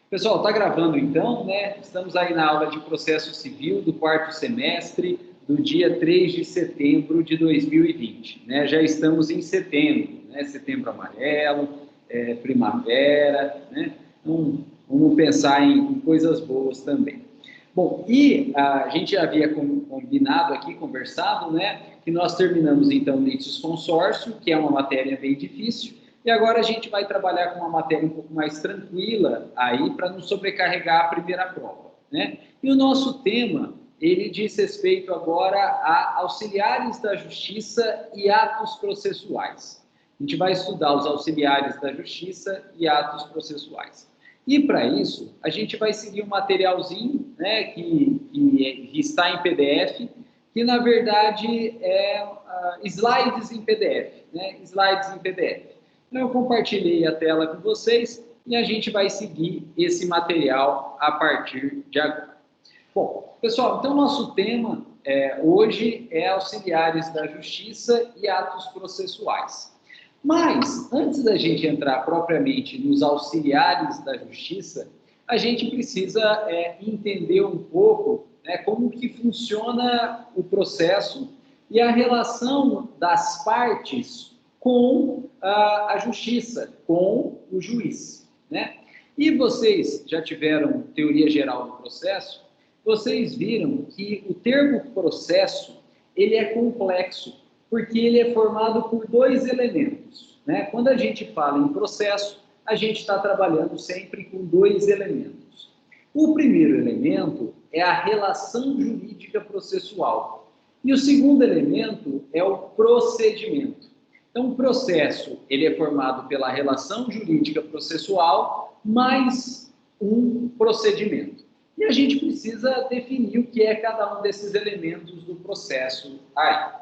Pessoal, está gravando então, né? Estamos aí na aula de processo civil do quarto semestre do dia 3 de setembro de 2020, né? Já estamos em setembro, né? Setembro amarelo, primavera, né? Então, vamos pensar em coisas boas também. Bom, e a gente já havia combinado aqui, conversado, né? Que nós terminamos então o litisconsórcio, que é uma matéria bem difícil, e agora a gente vai trabalhar com uma matéria um pouco mais tranquila aí, para não sobrecarregar a primeira prova, né? E o nosso tema, ele diz respeito agora a auxiliares da justiça e atos processuais. A gente vai estudar os auxiliares da justiça e atos processuais. E para isso, a gente vai seguir um materialzinho, né, que está em PDF, que na verdade é slides em PDF, né? Slides em PDF. Eu compartilhei a tela com vocês e a gente vai seguir esse material a partir de agora. Bom, pessoal, então nosso tema hoje é auxiliares da justiça e atos processuais. Mas, antes da gente entrar propriamente nos auxiliares da justiça, a gente precisa entender um pouco, né, como que funciona o processo e a relação das partes com a justiça, com o juiz, né? E vocês já tiveram teoria geral do processo, vocês viram que o termo processo, ele é complexo, porque ele é formado por dois elementos, né? Quando a gente fala em processo, a gente está trabalhando sempre com dois elementos. O primeiro elemento é a relação jurídica processual, e o segundo elemento é o procedimento. Então, o processo, ele é formado pela relação jurídica processual mais um procedimento. E a gente precisa definir o que é cada um desses elementos do processo aí.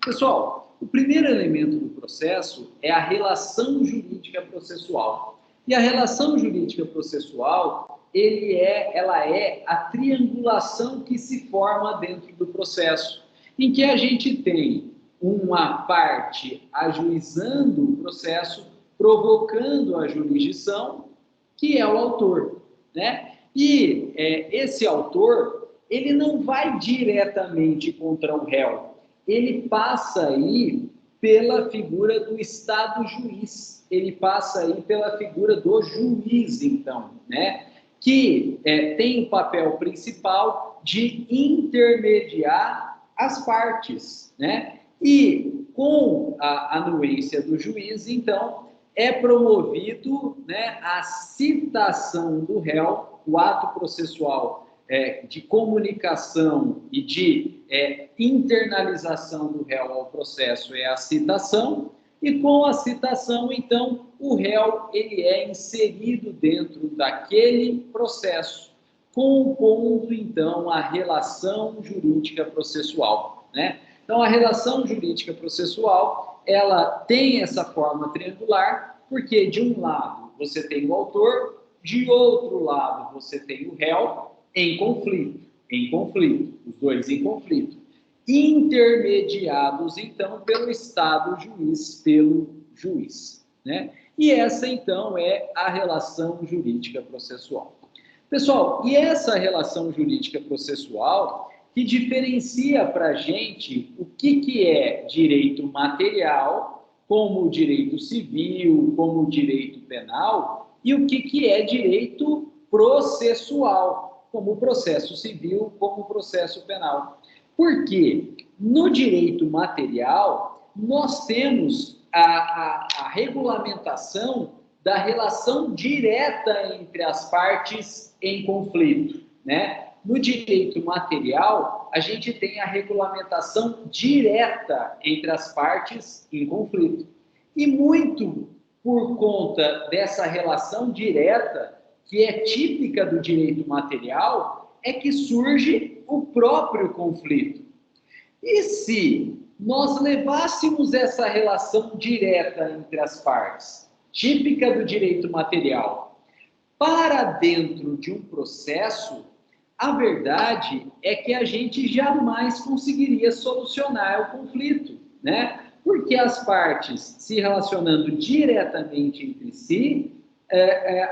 Pessoal, o primeiro elemento do processo é a relação jurídica processual. E a relação jurídica processual, ela é a triangulação que se forma dentro do processo, em que a gente tem uma parte ajuizando o processo, provocando a jurisdição, que é o autor, né? E esse autor, ele não vai diretamente contra o réu, ele passa aí pela figura do Estado juiz, ele passa aí pela figura do juiz, então, né? Que tem o papel principal de intermediar as partes, né? E com a anuência do juiz, então, é promovido, né, a citação do réu, o ato processual de comunicação e de internalização do réu ao processo é a citação, e com a citação, então, o réu ele é inserido dentro daquele processo, compondo, então, a relação jurídica processual, né? Então, a relação jurídica processual, ela tem essa forma triangular, porque de um lado você tem o autor, de outro lado você tem o réu em conflito, os dois em conflito, intermediados, então, pelo Estado juiz, pelo juiz, né? E essa, então, é a relação jurídica processual. Pessoal, e essa relação jurídica processual que diferencia para a gente o que é direito material, como o direito civil, como o direito penal, e o que é direito processual, como o processo civil, como o processo penal. Porque no direito material, nós temos a regulamentação da relação direta entre as partes em conflito, né? No direito material, a gente tem a regulamentação direta entre as partes em conflito. E muito por conta dessa relação direta, que é típica do direito material, é que surge o próprio conflito. E se nós levássemos essa relação direta entre as partes, típica do direito material, para dentro de um processo, a verdade é que a gente jamais conseguiria solucionar o conflito, né? Porque as partes se relacionando diretamente entre si,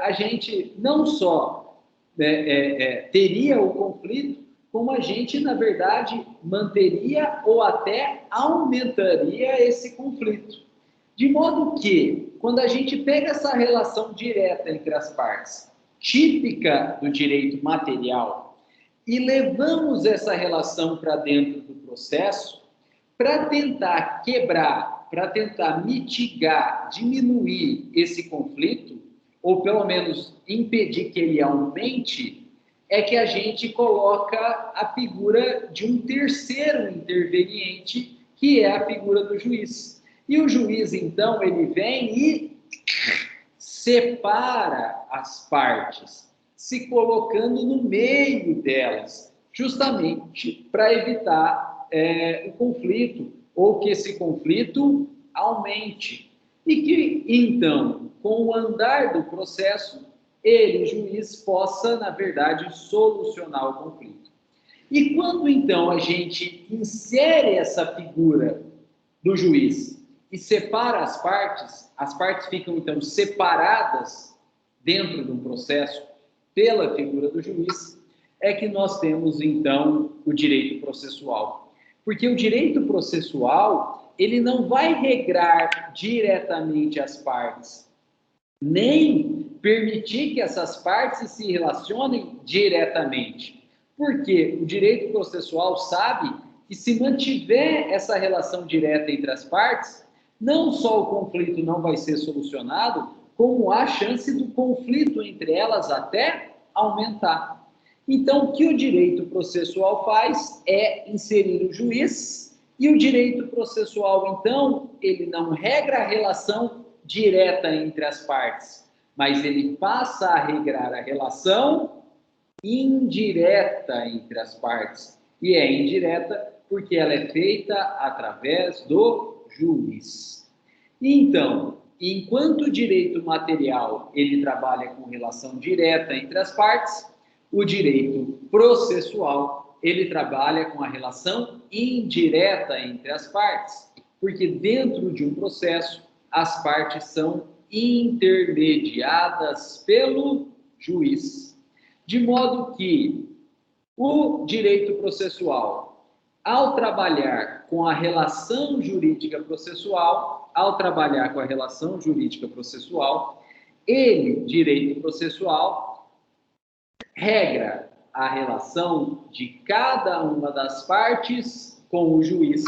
a gente não só teria o conflito, como a gente, na verdade, manteria ou até aumentaria esse conflito. De modo que, quando a gente pega essa relação direta entre as partes, típica do direito material, e levamos essa relação para dentro do processo, para tentar quebrar, para tentar mitigar, diminuir esse conflito, ou pelo menos impedir que ele aumente, é que a gente coloca a figura de um terceiro interveniente, que é a figura do juiz. E o juiz, então, ele vem e separa as partes, se colocando no meio delas, justamente para evitar o conflito, ou que esse conflito aumente. E que, então, com o andar do processo, ele, o juiz, possa, na verdade, solucionar o conflito. E quando, então, a gente insere essa figura do juiz e separa as partes ficam, então, separadas dentro de um processo pela figura do juiz, é que nós temos, então, o direito processual. Porque o direito processual, ele não vai regrar diretamente as partes, nem permitir que essas partes se relacionem diretamente. Porque o direito processual sabe que se mantiver essa relação direta entre as partes, não só o conflito não vai ser solucionado, como há chance do conflito entre elas até aumentar. Então, o que o direito processual faz é inserir o juiz, e o direito processual, então, ele não regra a relação direta entre as partes, mas ele passa a regrar a relação indireta entre as partes. E é indireta porque ela é feita através do juiz. Então, enquanto o direito material ele trabalha com relação direta entre as partes, o direito processual ele trabalha com a relação indireta entre as partes, porque dentro de um processo as partes são intermediadas pelo juiz. De modo que o direito processual, ao trabalhar com a relação jurídica processual, ele, direito processual, regra a relação de cada uma das partes com o juiz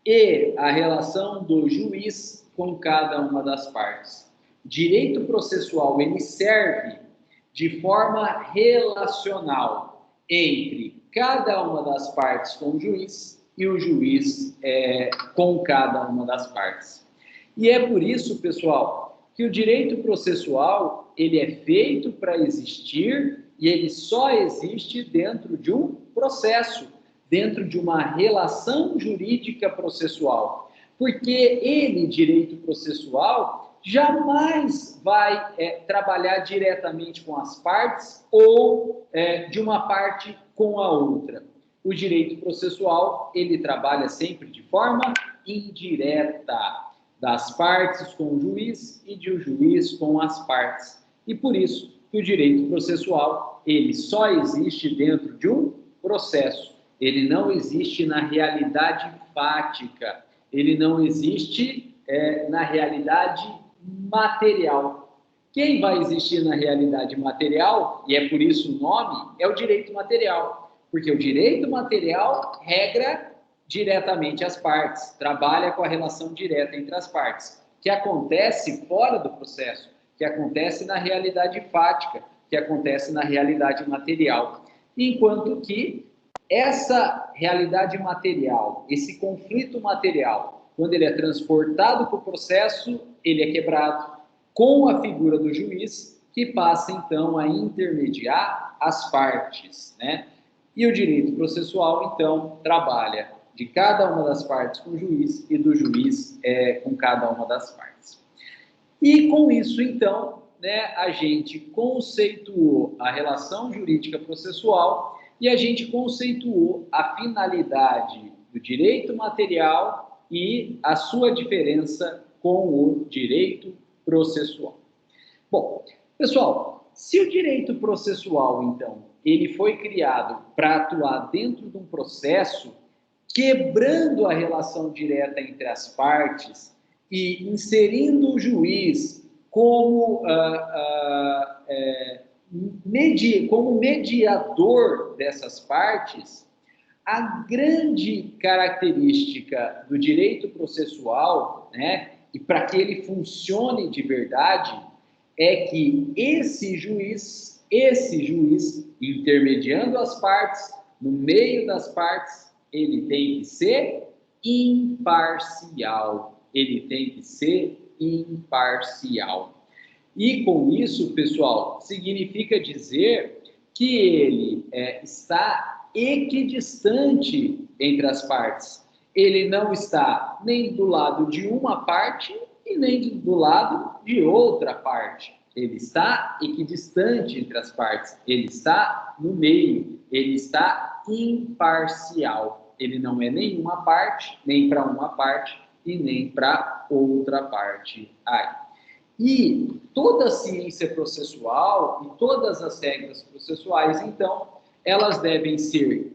e a relação do juiz com cada uma das partes. Direito processual, ele serve de forma relacional entre cada uma das partes com o juiz e o juiz com cada uma das partes. E é por isso, pessoal, que o direito processual ele é feito para existir e ele só existe dentro de um processo, dentro de uma relação jurídica processual. Porque ele, direito processual, jamais vai trabalhar diretamente com as partes ou de uma parte com a outra. O direito processual, ele trabalha sempre de forma indireta, das partes com o juiz e de o juiz com as partes. E por isso que o direito processual, ele só existe dentro de um processo. Ele não existe na realidade fática, ele não existe na realidade material. Quem vai existir na realidade material, e é por isso o nome, é o direito material. Porque o direito material regra diretamente as partes, trabalha com a relação direta entre as partes, que acontece fora do processo, que acontece na realidade fática, que acontece na realidade material. Enquanto que essa realidade material, esse conflito material, quando ele é transportado para o processo, ele é quebrado com a figura do juiz, que passa então a intermediar as partes, né? E o direito processual, então, trabalha de cada uma das partes com o juiz e do juiz com cada uma das partes. E com isso, então, né, a gente conceituou a relação jurídica processual e a gente conceituou a finalidade do direito material e a sua diferença com o direito processual. Bom, Pessoal, se o direito processual, então, ele foi criado para atuar dentro de um processo, quebrando a relação direta entre as partes e inserindo o juiz como, como mediador dessas partes, a grande característica do direito processual, né, e para que ele funcione de verdade, é que esse juiz, intermediando as partes, no meio das partes, ele tem que ser imparcial. Ele tem que ser imparcial. E com isso, pessoal, significa dizer que ele está equidistante entre as partes. Ele não está nem do lado de uma parte e nem do lado de outra parte. Ele está equidistante entre as partes. Ele está no meio. Ele está imparcial. Ele não é nenhuma parte, nem para uma parte e nem para outra parte. E toda a ciência processual e todas as regras processuais, então, elas devem ser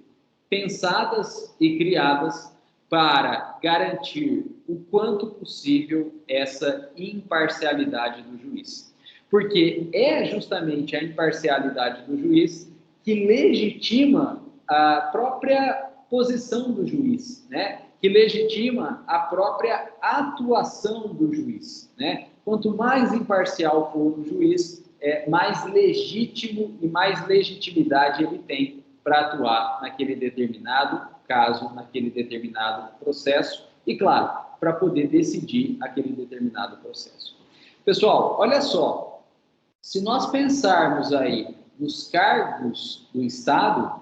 pensadas e criadas para garantir o quanto possível essa imparcialidade do juiz. Porque é justamente a imparcialidade do juiz que legitima a própria posição do juiz, né? Que legitima a própria atuação do juiz, né? Quanto mais imparcial for o juiz, mais legítimo e mais legitimidade ele tem para atuar naquele determinado caso, naquele determinado processo e, claro, para poder decidir aquele determinado processo. Pessoal, olha só, se nós pensarmos aí nos cargos do Estado,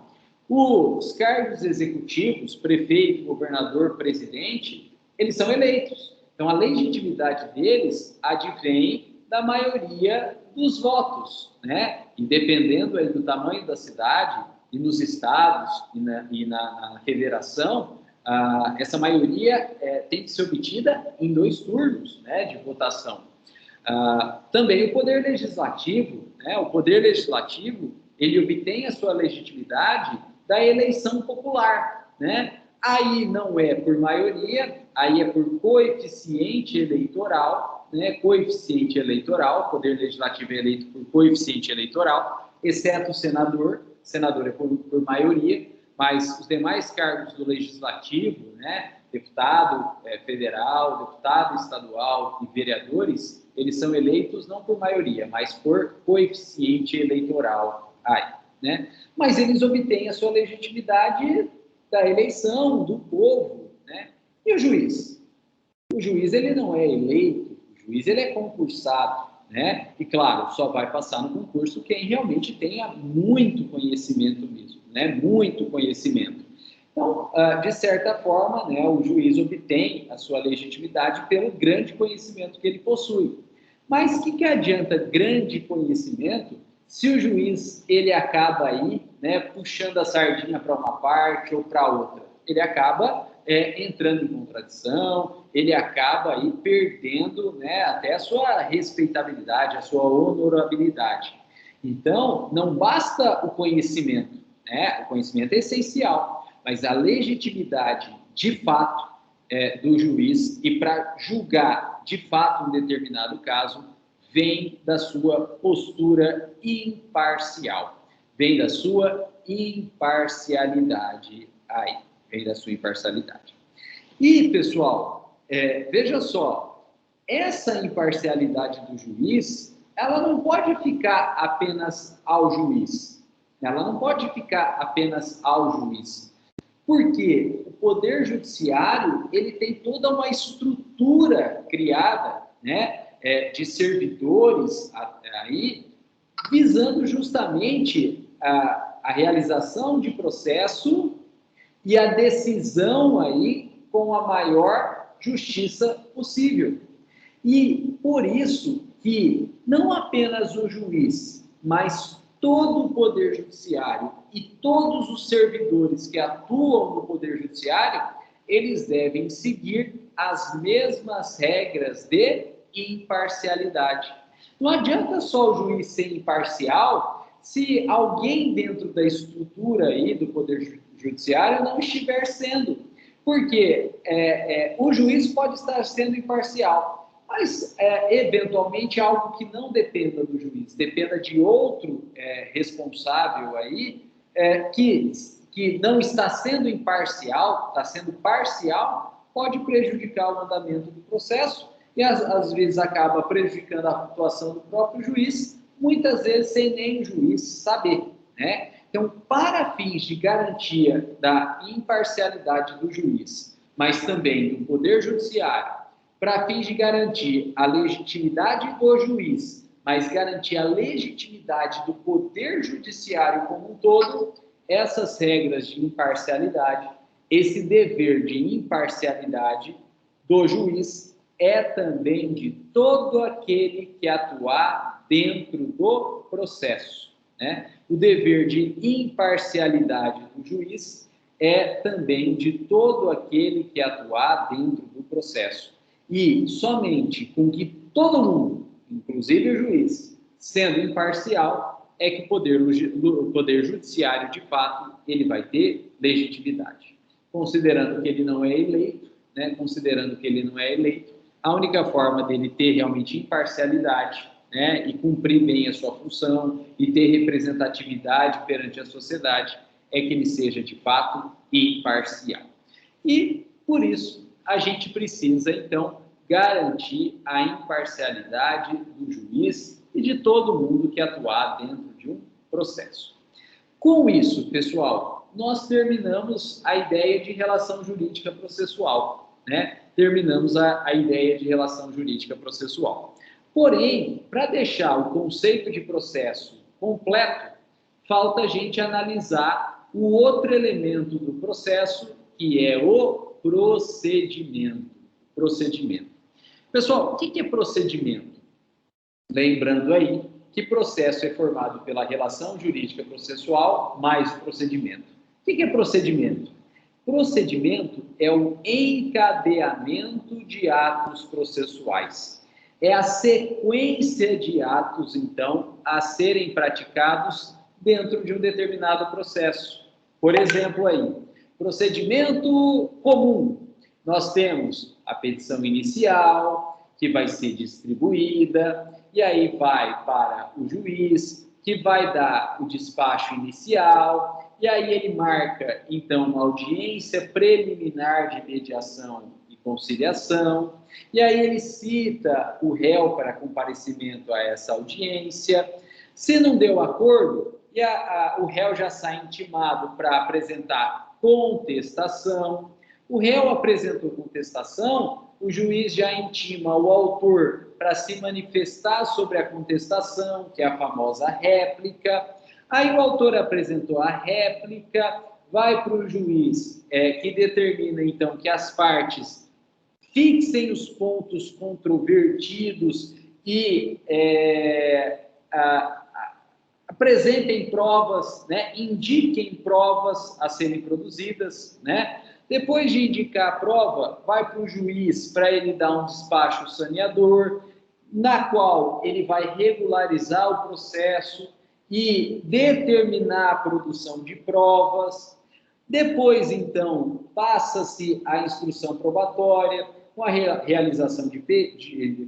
os cargos executivos, prefeito, governador, presidente, eles são eleitos. Então, a legitimidade deles advém da maioria dos votos, né? E dependendo aí do tamanho da cidade, e nos estados, e na federação, essa maioria tem que ser obtida em 2 turnos, né, de votação. Também o Poder Legislativo, né? O Poder Legislativo, ele obtém a sua legitimidade da eleição popular, né? Aí não é por maioria, aí é por coeficiente eleitoral, né? Coeficiente eleitoral, o Poder Legislativo é eleito por coeficiente eleitoral, exceto o senador é por maioria, mas os demais cargos do Legislativo, né? Deputado federal, deputado estadual e vereadores, eles são eleitos não por maioria, mas por coeficiente eleitoral. Né? Mas eles obtêm a sua legitimidade da eleição, do povo. Né? E o juiz? O juiz ele não é eleito, o juiz ele é concursado. Né? E, claro, só vai passar no concurso quem realmente tenha muito conhecimento mesmo, né? Muito conhecimento. Então, de certa forma, né, o juiz obtém a sua legitimidade pelo grande conhecimento que ele possui. Mas o que adianta grande conhecimento se o juiz ele acaba aí, né, puxando a sardinha para uma parte ou para outra? Ele acaba entrando em contradição, ele acaba aí perdendo, né, até a sua respeitabilidade, a sua honorabilidade. Então, não basta o conhecimento, né? O conhecimento é essencial, mas a legitimidade de fato do juiz e para julgar de fato um determinado caso vem da sua postura imparcial, vem da sua imparcialidade aí, vem da sua imparcialidade. E, pessoal, veja só, essa imparcialidade do juiz, ela não pode ficar apenas ao juiz, ela não pode ficar apenas ao juiz, porque o Poder Judiciário, ele tem toda uma estrutura criada, né, de servidores aí, visando justamente a realização de processo e a decisão aí com a maior justiça possível. E por isso que não apenas o juiz, mas todo o Poder Judiciário e todos os servidores que atuam no Poder Judiciário, eles devem seguir as mesmas regras de imparcialidade. Não adianta só o juiz ser imparcial se alguém dentro da estrutura aí do Poder Judiciário não estiver sendo. Porque o juiz pode estar sendo imparcial, mas eventualmente algo que não dependa do juiz, dependa de outro responsável aí, que não está sendo imparcial, está sendo parcial, pode prejudicar o andamento do processo e às vezes acaba prejudicando a atuação do próprio juiz, muitas vezes sem nem o juiz saber, né? Então, para fins de garantia da imparcialidade do juiz, mas também do Poder Judiciário, para fins de garantir a legitimidade do juiz, mas garantir a legitimidade do Poder Judiciário como um todo, essas regras de imparcialidade, esse dever de imparcialidade do juiz é também de todo aquele que atuar dentro do processo, né? O dever de imparcialidade do juiz é também de todo aquele que atuar dentro do processo. E somente com que todo mundo, inclusive o juiz, sendo imparcial, é que o poder judiciário, de fato, ele vai ter legitimidade. Considerando que ele não é eleito, né, a única forma dele ter realmente imparcialidade, né, e cumprir bem a sua função e ter representatividade perante a sociedade é que ele seja, de fato, imparcial. E, por isso, a gente precisa, então, garantir a imparcialidade do juiz e de todo mundo que atuar dentro de um processo. Com isso, pessoal, nós terminamos a ideia de relação jurídica processual, né? Terminamos a ideia de relação jurídica processual. Porém, para deixar o conceito de processo completo, falta a gente analisar o outro elemento do processo, que é o procedimento. Pessoal, o que é procedimento? Lembrando aí que processo é formado pela relação jurídica processual mais o procedimento. O que é procedimento? Procedimento é o encadeamento de atos processuais. É a sequência de atos, então, a serem praticados dentro de um determinado processo. Por exemplo, aí, procedimento comum. Nós temos a petição inicial, que vai ser distribuída, e aí vai para o juiz, que vai dar o despacho inicial, e aí ele marca, então, uma audiência preliminar de mediação e conciliação, e aí ele cita o réu para comparecimento a essa audiência. Se não deu acordo, o réu já sai intimado para apresentar contestação. O réu apresentou contestação, o juiz já intima o autor para se manifestar sobre a contestação, que é a famosa réplica. Aí o autor apresentou a réplica, vai para o juiz, que determina, então, que as partes fixem os pontos controvertidos e apresentem provas, né, indiquem provas a serem produzidas, né? Depois de indicar a prova, vai para o juiz para ele dar um despacho saneador, na qual ele vai regularizar o processo e determinar a produção de provas. Depois, então, passa-se a instrução probatória, com a realização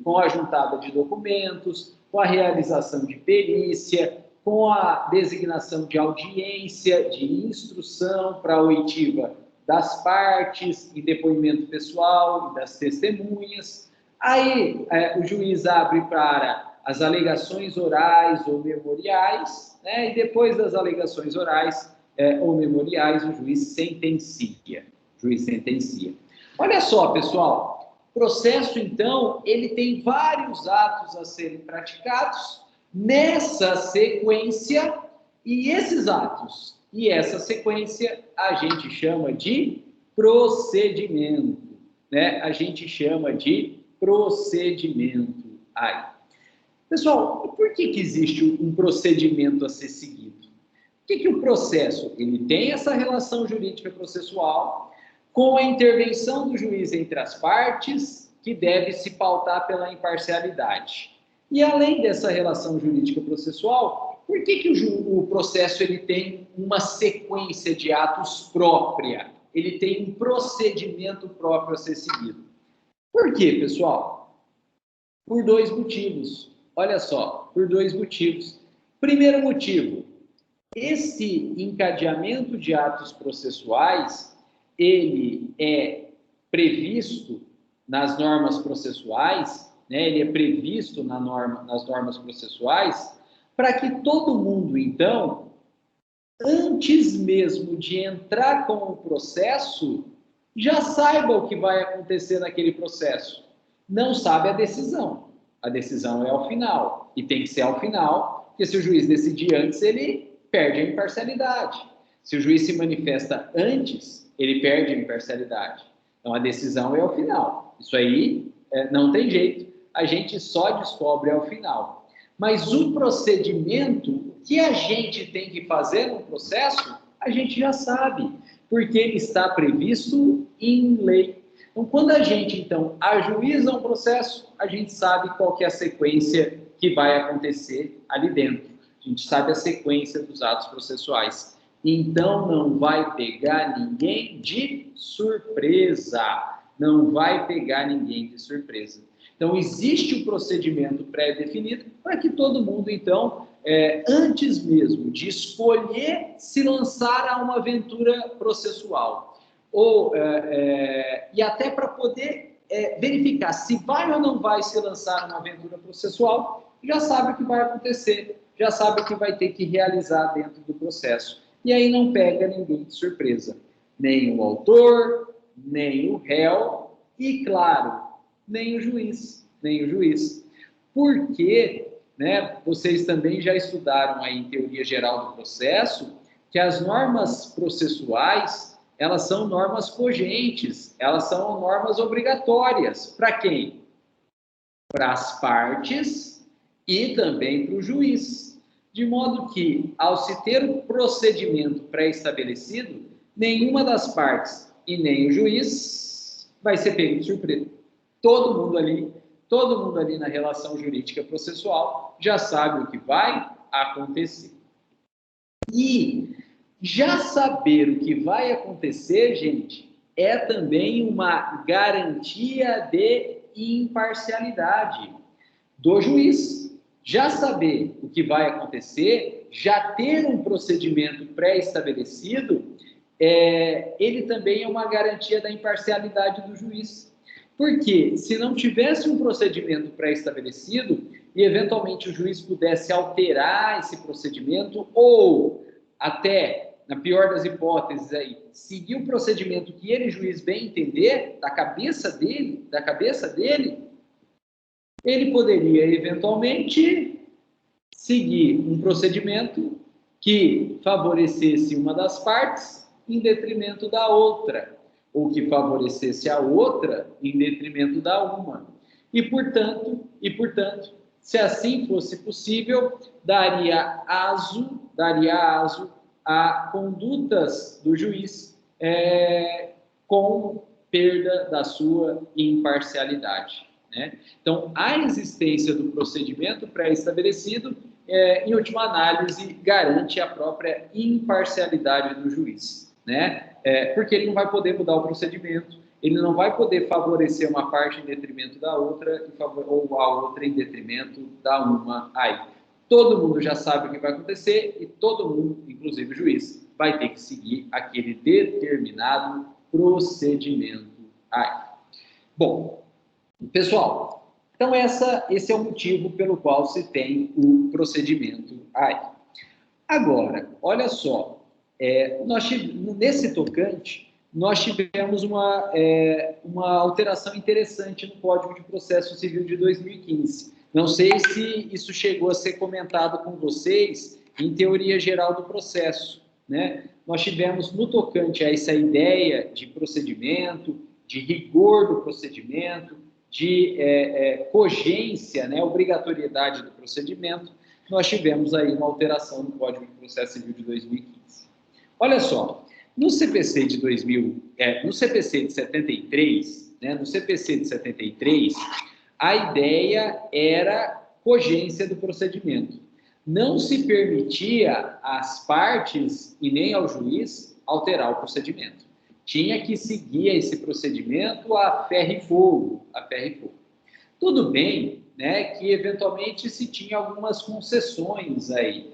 com a juntada de documentos, com a realização de perícia, com a designação de audiência, de instrução para a oitiva das partes, e depoimento pessoal e das testemunhas. Aí o juiz abre para as alegações orais ou memoriais, né? E depois das alegações orais ou memoriais, o juiz sentencia. Olha só, pessoal, o processo, então, ele tem vários atos a serem praticados nessa sequência, e esses atos e essa sequência a gente chama de procedimento, né? A gente chama de procedimento aí. Pessoal, por que existe um procedimento a ser seguido? O que o processo? Ele tem essa relação jurídica processual com a intervenção do juiz entre as partes, que deve se pautar pela imparcialidade. E além dessa relação jurídica processual, por que o processo ele tem uma sequência de atos própria? Ele tem um procedimento próprio a ser seguido. Por quê, pessoal? Por dois motivos. Olha só, por dois motivos. Primeiro motivo, esse encadeamento de atos processuais, ele é previsto nas normas processuais, né? Ele é previsto nas normas processuais, para que todo mundo, então, antes mesmo de entrar com o processo, já saiba o que vai acontecer naquele processo. Não sabe a decisão. A decisão é ao final. E tem que ser ao final, porque se o juiz decidir antes, ele perde a imparcialidade. Se o juiz se manifesta antes, ele perde a imparcialidade. Então, a decisão é ao final. Isso aí não tem jeito. A gente só descobre ao final. Mas o procedimento, o que a gente tem que fazer no processo, a gente já sabe, porque ele está previsto em lei. Então, quando a gente, então, ajuiza um processo, a gente sabe qual que é a sequência que vai acontecer ali dentro. A gente sabe a sequência dos atos processuais. Então, não vai pegar ninguém de surpresa. Não vai pegar ninguém de surpresa. Então, existe o procedimento pré-definido para que todo mundo, então, antes mesmo de escolher se lançar a uma aventura processual, e até para poder verificar se vai ou não vai se lançar uma aventura processual, já sabe o que vai acontecer, já sabe o que vai ter que realizar dentro do processo. E aí não pega ninguém de surpresa, nem o autor, nem o réu e, claro, nem o juiz. Porque, né, vocês também já estudaram aí em teoria geral do processo, que as normas processuais, elas são normas cogentes, elas são normas obrigatórias. Para quem? Para as partes e também para o juiz. De modo que, ao se ter um procedimento pré-estabelecido, nenhuma das partes e nem o juiz vai ser pego de surpresa. Todo mundo ali na relação jurídica processual já sabe o que vai acontecer. E já saber o que vai acontecer, gente, é também uma garantia de imparcialidade do juiz. Já saber o que vai acontecer, já ter um procedimento pré-estabelecido, ele também é uma garantia da imparcialidade do juiz. Porque se não tivesse um procedimento pré-estabelecido e eventualmente o juiz pudesse alterar esse procedimento ou até, na pior das hipóteses aí, seguir o procedimento que ele, juiz, bem entender, da cabeça dele, ele poderia eventualmente seguir um procedimento que favorecesse uma das partes em detrimento da outra, ou que favorecesse a outra em detrimento da uma. E, portanto, se assim fosse possível, daria aso a condutas do juiz com perda da sua imparcialidade, né? Então, a existência do procedimento pré-estabelecido, em última análise, garante a própria imparcialidade do juiz, né? Porque ele não vai poder mudar o procedimento, ele não vai poder favorecer uma parte em detrimento da outra ou a outra em detrimento da uma. Aí, todo mundo já sabe o que vai acontecer e todo mundo, inclusive o juiz, vai ter que seguir aquele determinado procedimento. Aí. Bom, pessoal, então esse é o motivo pelo qual se tem o procedimento aí. Agora, olha só, nesse tocante, nós tivemos uma alteração interessante no Código de Processo Civil de 2015. Não sei se isso chegou a ser comentado com vocês em teoria geral do processo, né? Nós tivemos no tocante a essa ideia de procedimento, de rigor do procedimento, de cogência, né, obrigatoriedade do procedimento, nós tivemos aí uma alteração no Código de Processo Civil de 2015. Olha só, no CPC de 73, né, no CPC de 73, a ideia era cogência do procedimento. Não se permitia às partes e nem ao juiz alterar o procedimento. Tinha que seguir esse procedimento a ferro e fogo, a ferro e fogo. Tudo bem, né, que eventualmente se tinha algumas concessões aí,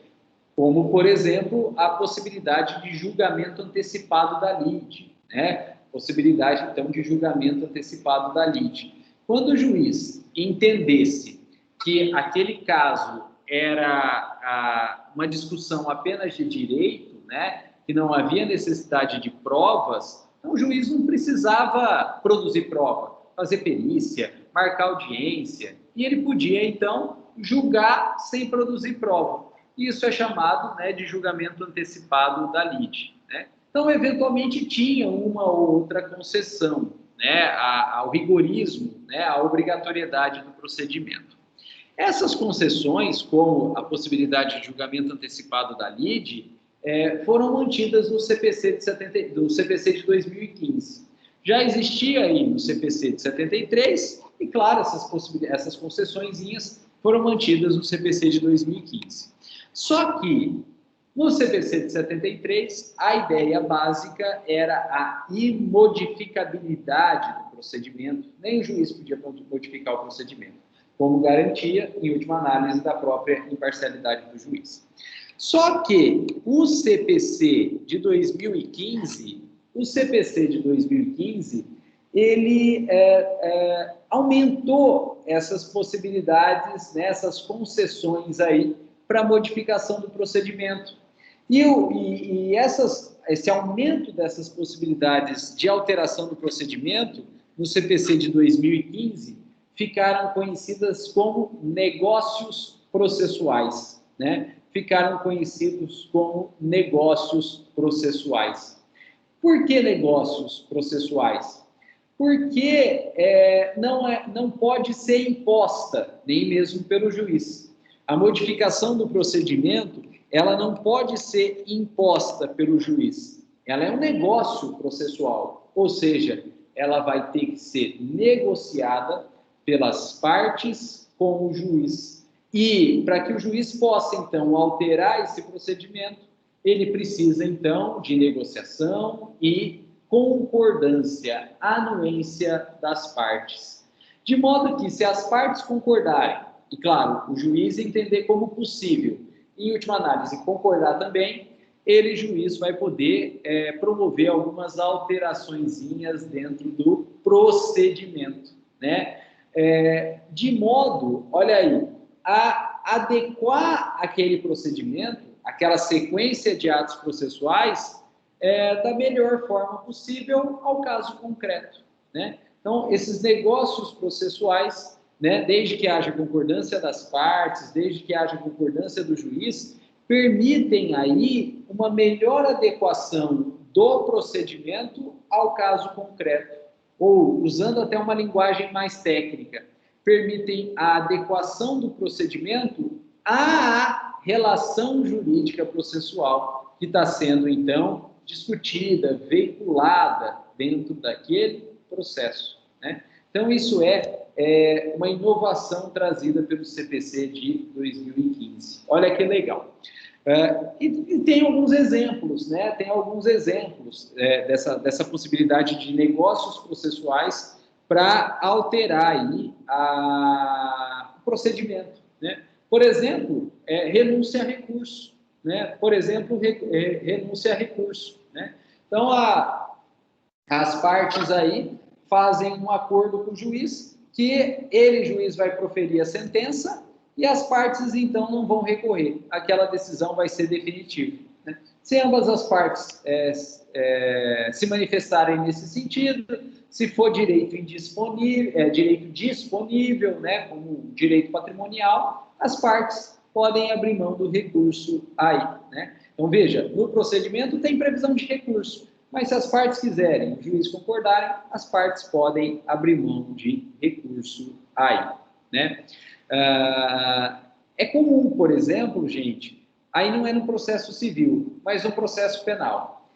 como, por exemplo, a possibilidade de julgamento antecipado da lide, né? Possibilidade, então, de julgamento antecipado da lide. Quando o juiz entendesse que aquele caso era uma discussão apenas de direito, né, que não havia necessidade de provas, então o juiz não precisava produzir prova, fazer perícia, marcar audiência, e ele podia, então, julgar sem produzir prova. Isso é chamado, né, de julgamento antecipado da lide, né? Então, eventualmente, tinha uma ou outra concessão, né, ao rigorismo, né, à obrigatoriedade do procedimento. Essas concessões, como a possibilidade de julgamento antecipado da lide, foram mantidas no CPC de 2015. Já existia aí no CPC de 73, e claro, essas concessõezinhas foram mantidas no CPC de 2015. Só que, no CPC de 73, a ideia básica era a imodificabilidade do procedimento. Nem o juiz podia modificar o procedimento, como garantia, em última análise, da própria imparcialidade do juiz. Só que o CPC de 2015, ele aumentou essas possibilidades, né, essas concessões aí para modificação do procedimento. E esse aumento dessas possibilidades de alteração do procedimento no CPC de 2015 ficaram conhecidas como negócios processuais, né? Ficaram conhecidos como negócios processuais. Por que negócios processuais? Porque não pode ser imposta, nem mesmo pelo juiz. A modificação do procedimento, ela não pode ser imposta pelo juiz. Ela é um negócio processual, ou seja, ela vai ter que ser negociada pelas partes com o juiz. E para que o juiz possa, então, alterar esse procedimento, ele precisa, então, de negociação e concordância, anuência das partes. De modo que, se as partes concordarem, e, claro, o juiz entender como possível, e, em última análise, concordar também, ele, juiz, vai poder promover algumas alteraçõezinhas dentro do procedimento, né? De modo, olha aí, a adequar aquele procedimento, aquela sequência de atos processuais, da melhor forma possível ao caso concreto, né? Então, esses negócios processuais, né, desde que haja concordância das partes, desde que haja concordância do juiz, permitem aí uma melhor adequação do procedimento ao caso concreto, ou, usando até uma linguagem mais técnica, permitem a adequação do procedimento à relação jurídica processual que está sendo, então, discutida, veiculada dentro daquele processo, né? Então, isso é uma inovação trazida pelo CPC de 2015. Olha que legal. E tem alguns exemplos, né? Tem alguns exemplos dessa possibilidade de negócios processuais para alterar aí o procedimento, né? Por exemplo, renúncia a recurso, né? Por exemplo, renúncia a recurso, né? Então, as partes aí fazem um acordo com o juiz, que ele, juiz, vai proferir a sentença e as partes, então, não vão recorrer. Aquela decisão vai ser definitiva, né? Se ambas as partes se manifestarem nesse sentido, se for direito disponível, né, como direito patrimonial, as partes podem abrir mão do recurso aí, né? Então, veja, no procedimento tem previsão de recurso, mas se as partes quiserem, o juiz concordarem, as partes podem abrir mão de recurso aí, né? É comum, por exemplo, gente, aí não é no processo civil, mas no processo penal,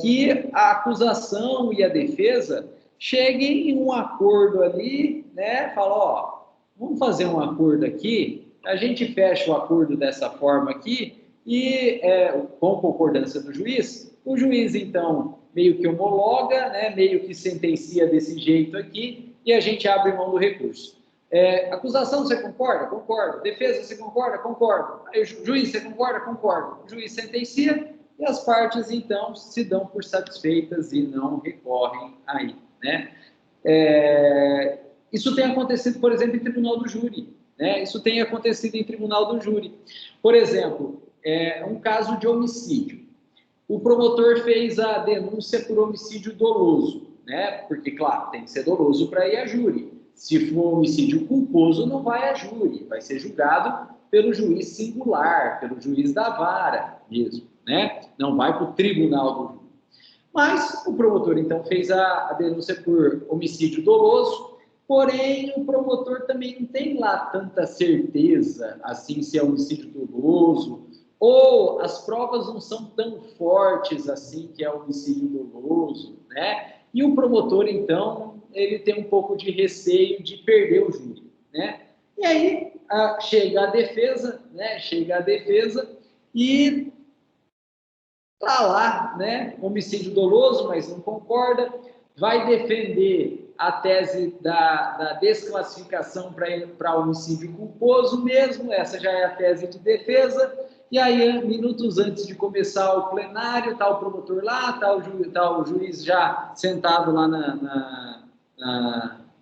que a acusação e a defesa cheguem em um acordo ali, né? Falam, ó, vamos fazer um acordo aqui, a gente fecha o acordo dessa forma aqui e, com concordância do juiz, o juiz, então, meio que homologa, né, meio que sentencia desse jeito aqui e a gente abre mão do recurso. Acusação, você concorda? Concordo. Defesa, você concorda? Concordo. Aí, juiz, você concorda? Concordo. O juiz sentencia e as partes, então, se dão por satisfeitas e não recorrem aí, né? Isso tem acontecido, por exemplo, em tribunal do júri, né? Isso tem acontecido em tribunal do júri. Por exemplo, um caso de homicídio. O promotor fez a denúncia por homicídio doloso, né? Porque, claro, tem que ser doloso para ir a júri. Se for homicídio culposo, não vai a júri, vai ser julgado pelo juiz singular, pelo juiz da vara mesmo, né? Não vai para o tribunal do júri. Mas o promotor, então, fez a denúncia por homicídio doloso, porém o promotor também não tem lá tanta certeza, assim, se é homicídio doloso, ou as provas não são tão fortes assim que é homicídio doloso, né? E o promotor, então, ele tem um pouco de receio de perder o júri, né? E aí chega a defesa, né? Chega a defesa e tá lá, né? Homicídio doloso, mas não concorda, vai defender a tese da desclassificação para homicídio culposo mesmo, essa já é a tese de defesa. E aí, minutos antes de começar o plenário, está o promotor lá, está o juiz já sentado lá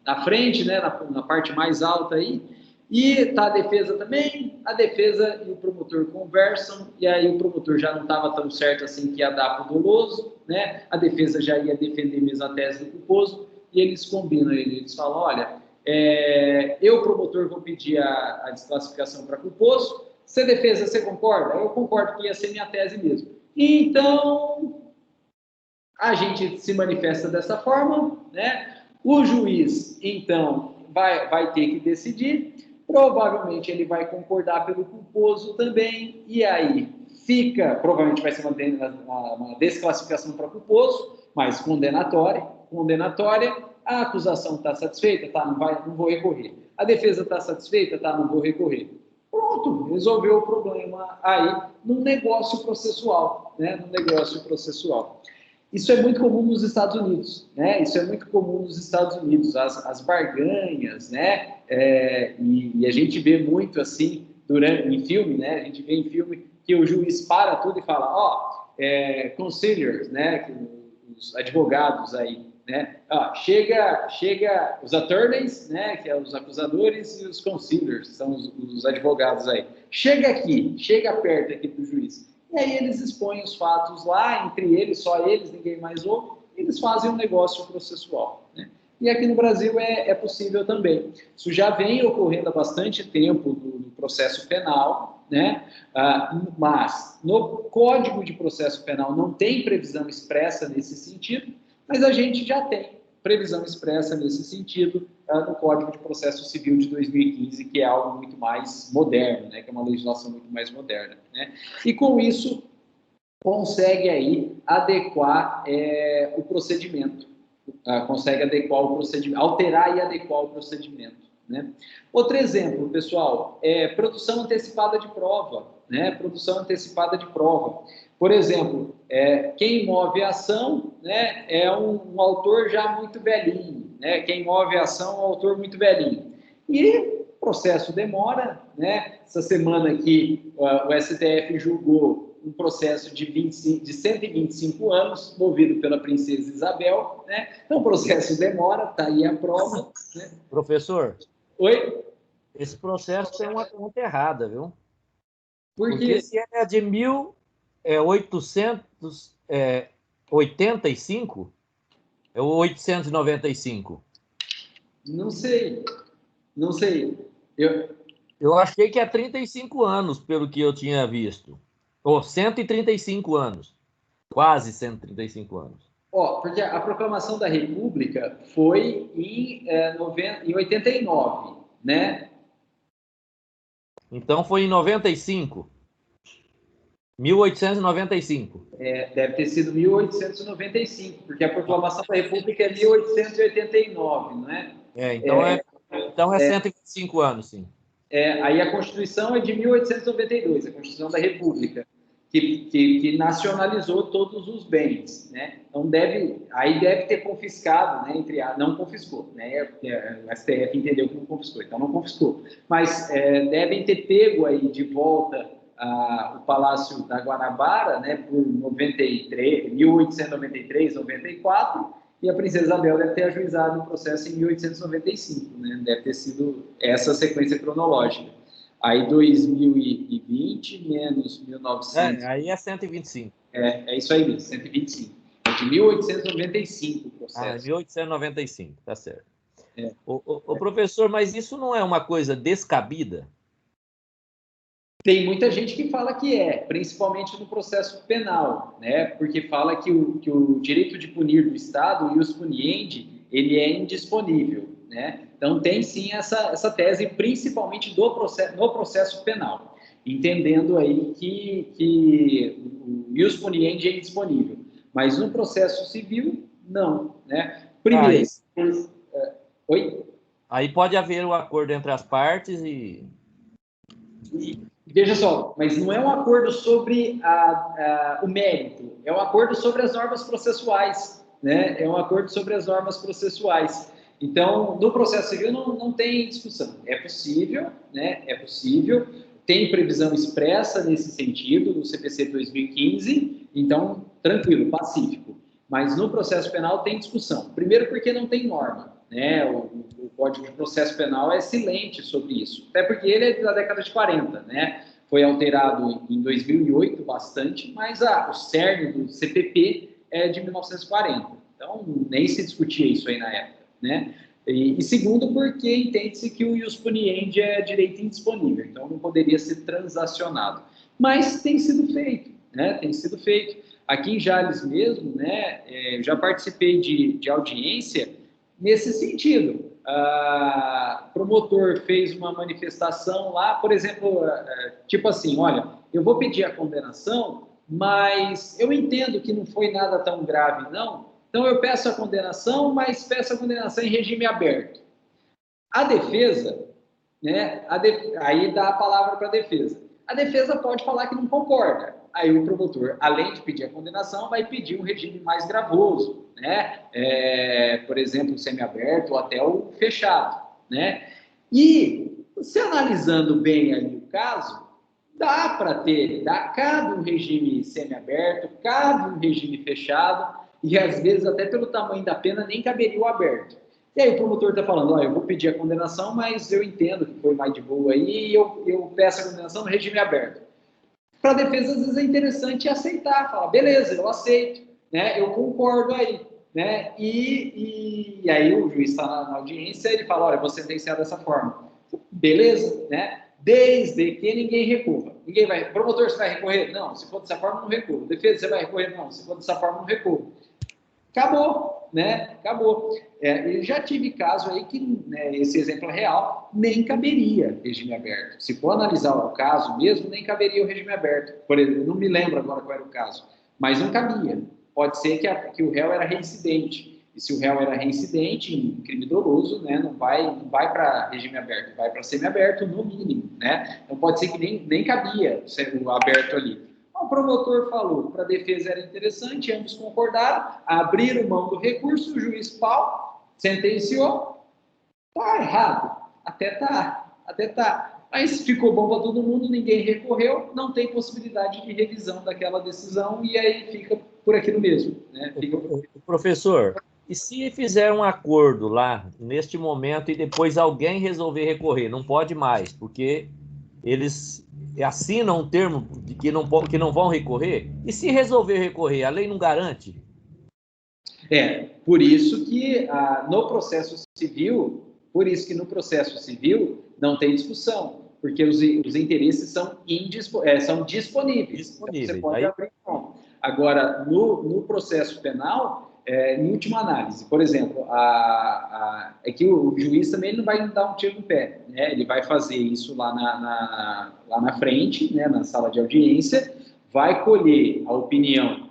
na frente, né, na parte mais alta aí, e está a defesa também, a defesa e o promotor conversam, e aí o promotor já não estava tão certo assim que ia dar para o doloso, né, a defesa já ia defender mesmo a tese do culposo, e eles combinam, eles falam, olha, eu, promotor, vou pedir a desclassificação para culposo, se defesa, você concorda? Eu concordo que ia ser minha tese mesmo. Então, a gente se manifesta dessa forma, né? O juiz, então, vai ter que decidir, provavelmente ele vai concordar pelo culposo também, e aí provavelmente vai ser uma desclassificação para culposo, mas condenatória, a acusação está satisfeita? Tá, não vou recorrer. A defesa está satisfeita? Tá, não vou recorrer. Pronto, resolveu o problema aí num negócio processual, né? Num negócio processual. Isso é muito comum nos Estados Unidos, né? Isso é muito comum nos Estados Unidos, as barganhas, né? E a gente vê muito assim em filme, né? A gente vê em filme que o juiz para tudo e fala, conciliars, né? Os advogados aí, né? Chega os attorneys, né? Que é os acusadores, e os conciliars, são os advogados aí. Chega perto aqui do juiz. E aí eles expõem os fatos lá, entre eles, só eles, ninguém mais ouve, e eles fazem um negócio processual, né? E aqui no Brasil é possível também. Isso já vem ocorrendo há bastante tempo no processo penal, né? Mas no Código de Processo Penal não tem previsão expressa nesse sentido, mas a gente já tem previsão expressa nesse sentido no Código de Processo Civil de 2015, que é algo muito mais moderno, né? Que é uma legislação muito mais moderna, né? E com isso consegue aí adequar o procedimento, consegue adequar o procedimento, alterar e adequar o procedimento, né? Outro exemplo, pessoal, produção antecipada de prova, né? Produção antecipada de prova. Por exemplo, quem move a ação, né, é um autor já muito velhinho, né? Quem move a ação é um autor muito velhinho. E o processo demora, né? Essa semana aqui o STF julgou um processo de 125 anos, movido pela princesa Isabel, né? Então o processo demora, está aí a prova, né? Professor? Oi? Esse processo tem uma conta errada, viu? Porque se é de 1885, é o 895. Não sei. Eu achei que é 35 anos, pelo que eu tinha visto. Ou 135 anos. Quase 135 anos. Porque a proclamação da República foi em 89, né? Então foi em 95. 1895. Deve ter sido 1895, porque a proclamação da República é 1889, não é? Então Então é 125 anos, sim. Aí a Constituição é de 1892, a Constituição da República, que nacionalizou todos os bens, né? Então aí deve ter confiscado, né? Não confiscou, né? O STF entendeu que não confiscou, então não confiscou. Mas devem ter pego aí de volta o Palácio da Guanabara, né? Por 1893, 94, e a Princesa Isabel deve ter ajuizado o processo em 1895, né? Deve ter sido essa sequência cronológica. Aí 2020 menos 1900. Aí é 125. É isso aí mesmo, 125. É de 1895 o processo. 1895, tá certo. O professor, mas isso não é uma coisa descabida? Tem muita gente que fala que principalmente no processo penal, né? Porque fala que o direito de punir do Estado, o ius puniendi, ele é indisponível, né? Então tem sim essa tese, principalmente no processo penal, entendendo aí que o ius puniendi é indisponível, mas no processo civil, não, né? Primeiro, oi? Aí pode haver um acordo entre as partes e veja só, mas não é um acordo sobre o mérito, é um acordo sobre as normas processuais, né? É um acordo sobre as normas processuais. Então, no processo civil não tem discussão. É possível, né? É possível. Tem previsão expressa nesse sentido no CPC 2015, então, tranquilo, pacífico. Mas no processo penal tem discussão. Primeiro porque não tem norma, né? O Código de Processo Penal é silente sobre isso, até porque ele é da década de 40, né? Foi alterado em 2008 bastante, mas o cerne do CPP é de 1940. Então, nem se discutia isso aí na época, né? E segundo, porque entende-se que o ius puniendi é direito indisponível, então não poderia ser transacionado. Mas tem sido feito, né? Tem sido feito. Aqui em Jales mesmo, né? Já participei de audiência nesse sentido. O promotor fez uma manifestação lá, por exemplo, tipo assim, olha, eu vou pedir a condenação, mas eu entendo que não foi nada tão grave, não, então eu peço a condenação, mas peço a condenação em regime aberto. A defesa, né, aí dá a palavra para a defesa. A defesa pode falar que não concorda. Aí o promotor, além de pedir a condenação, vai pedir um regime mais gravoso, né? Por exemplo, o semiaberto ou até o fechado, né? E, se analisando bem ali o caso, cabe um regime semiaberto, cabe um regime fechado, e às vezes até pelo tamanho da pena nem caberia o aberto. E aí o promotor está falando, eu vou pedir a condenação, mas eu entendo que foi mais de boa aí, e eu peço a condenação no regime aberto. Para a defesa, às vezes, é interessante aceitar, falar, beleza, eu aceito, né? Eu concordo aí, né? E aí o juiz está na audiência, ele fala, olha, vou sentenciar dessa forma. Beleza, né? Desde que ninguém recorra. Ninguém vai, promotor, você vai recorrer? Não, se for dessa forma, não recorro. Defesa, você vai recorrer? Não, se for dessa forma, não recorro. Acabou, né? Acabou. Eu já tive caso aí que, né, esse exemplo é real, nem caberia regime aberto. Se for analisar o caso mesmo, nem caberia o regime aberto. Por exemplo, eu não me lembro agora qual era o caso, mas não cabia. Pode ser que o réu era reincidente. E se o réu era reincidente em crime doloso, né, não vai para regime aberto, vai para semiaberto no mínimo, né? Então pode ser que nem cabia o aberto ali. O promotor falou, para a defesa era interessante, ambos concordaram, abriram mão do recurso, o juiz sentenciou, tá errado, até tá, mas ficou bom para todo mundo, ninguém recorreu, não tem possibilidade de revisão daquela decisão e aí fica por aquilo mesmo, né? Professor, e se fizer um acordo lá, neste momento, e depois alguém resolver recorrer, não pode mais, porque eles assinam um termo de que não vão recorrer, e se resolver recorrer, a lei não garante? Por isso que no processo civil, não tem discussão, porque os interesses são disponíveis. Então, você pode abrir mão. Agora, no processo penal, em última análise, por exemplo, é que o juiz também não vai dar um tiro no pé, né? Ele vai fazer isso lá na frente, né? Na sala de audiência, vai colher a opinião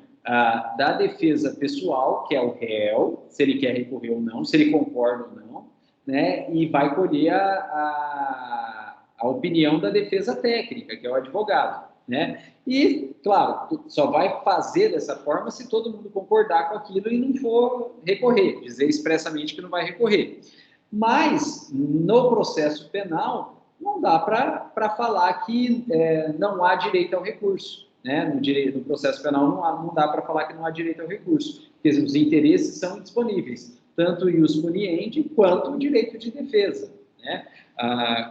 da defesa pessoal, que é o réu, se ele quer recorrer ou não, se ele concorda ou não, né, e vai colher a opinião da defesa técnica, que é o advogado, né? E, claro, só vai fazer dessa forma se todo mundo concordar com aquilo e não for recorrer, dizer expressamente que não vai recorrer. Mas, no processo penal, não dá para falar que não há direito ao recurso, né? No processo penal não dá para falar que não há direito ao recurso, porque os interesses são indisponíveis, tanto o ius puniendi quanto o direito de defesa, né?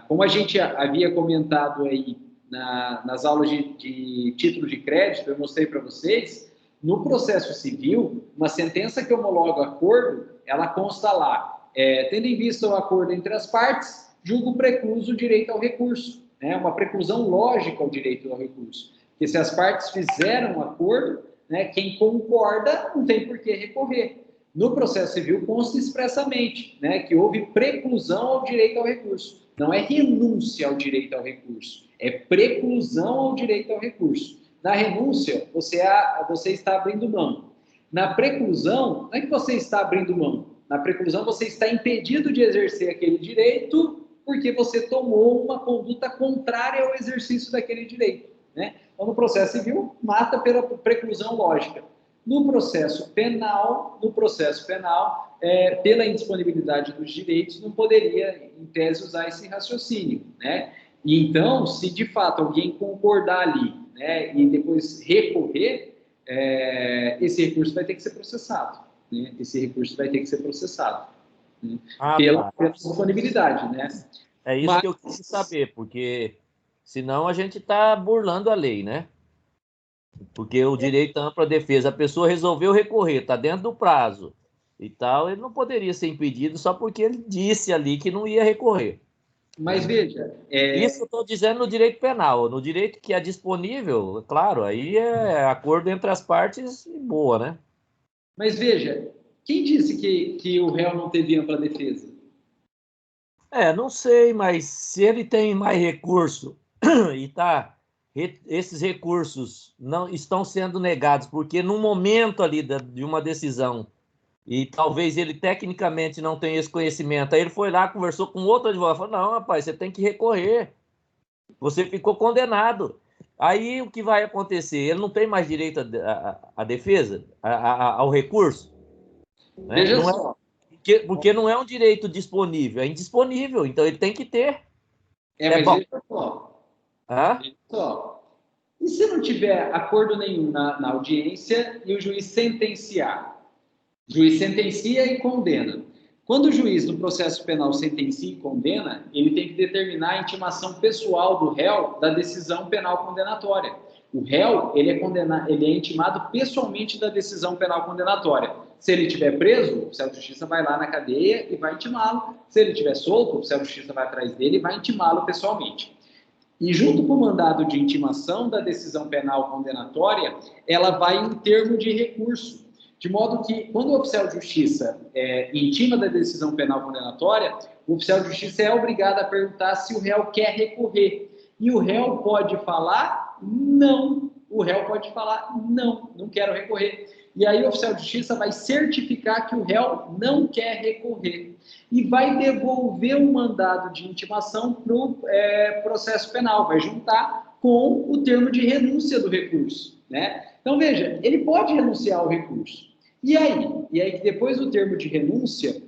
Como a gente havia comentado aí nas aulas de título de crédito, eu mostrei para vocês, no processo civil, uma sentença que homologa o acordo, ela consta lá, tendo em vista o acordo entre as partes, julgo precluso o direito ao recurso, né? Uma preclusão lógica ao direito ao recurso, porque se as partes fizeram um acordo, né, quem concorda não tem por que recorrer. No processo civil consta expressamente, né, que houve preclusão ao direito ao recurso. Não é renúncia ao direito ao recurso, é preclusão ao direito ao recurso. Na renúncia, você está abrindo mão. Na preclusão, não é que você está abrindo mão. Na preclusão, você está impedido de exercer aquele direito porque você tomou uma conduta contrária ao exercício daquele direito, né? Então, no processo civil, mata pela preclusão lógica. No processo penal, pela indisponibilidade dos direitos, não poderia, em tese, usar esse raciocínio, né? E então, se de fato alguém concordar ali, né, e depois recorrer, esse recurso vai ter que ser processado, né? Esse recurso vai ter que ser processado, né? Pela disponibilidade, né? É isso que eu quis saber, porque senão a gente está burlando a lei, né? Porque o direito à ampla defesa, a pessoa resolveu recorrer, está dentro do prazo e tal, ele não poderia ser impedido só porque ele disse ali que não ia recorrer. Mas veja... Isso eu estou dizendo no direito penal. No direito que é disponível, claro, aí é acordo entre as partes e boa, né? Mas veja, quem disse que o réu não teve ampla defesa? Não sei, mas se ele tem mais recurso e esses recursos não estão sendo negados, porque no momento ali de uma decisão, e talvez ele tecnicamente não tenha esse conhecimento, aí ele foi lá, conversou com outro advogado, falou, não, rapaz, você tem que recorrer, você ficou condenado. Aí o que vai acontecer? Ele não tem mais direito à defesa, ao recurso, né? Veja Não é, só. porque não é um direito disponível, é indisponível, então ele tem que ter. Mas Bom. veja só. Ah? Veja só. E se não tiver acordo nenhum na audiência e o juiz sentenciar? O juiz sentencia e condena. Quando o juiz no processo penal sentencia e condena, ele tem que determinar a intimação pessoal do réu da decisão penal condenatória. O réu, ele é intimado pessoalmente da decisão penal condenatória. Se ele estiver preso, o oficial de justiça vai lá na cadeia e vai intimá-lo. Se ele estiver solto, o oficial de justiça vai atrás dele e vai intimá-lo pessoalmente. E junto com o mandado de intimação da decisão penal condenatória, ela vai em termo de recurso. De modo que, quando o oficial de justiça intima da decisão penal condenatória, o oficial de justiça é obrigado a perguntar se o réu quer recorrer. E o réu pode falar não. O réu pode falar não, não quero recorrer. E aí o oficial de justiça vai certificar que o réu não quer recorrer. E vai devolver o mandado de intimação para o processo penal, vai juntar com o termo de renúncia do recurso, né? Então, veja, ele pode renunciar ao recurso. E aí que depois do termo de renúncia,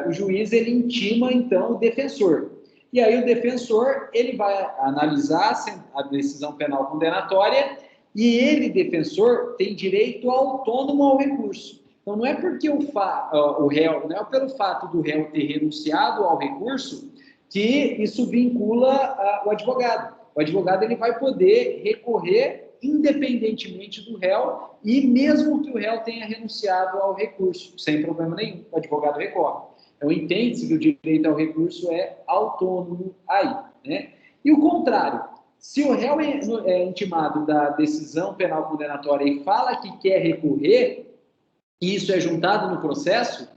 o juiz ele intima, então, o defensor. E aí o defensor ele vai analisar a decisão penal condenatória e ele, defensor, tem direito autônomo ao recurso. Então, não é porque o réu, não é pelo fato do réu ter renunciado ao recurso que isso vincula o advogado. O advogado ele vai poder recorrer independentemente do réu e mesmo que o réu tenha renunciado ao recurso, sem problema nenhum, o advogado recorre. Então, entende-se que o direito ao recurso é autônomo aí, né? E o contrário, se o réu é intimado da decisão penal condenatória e fala que quer recorrer, e isso é juntado no processo,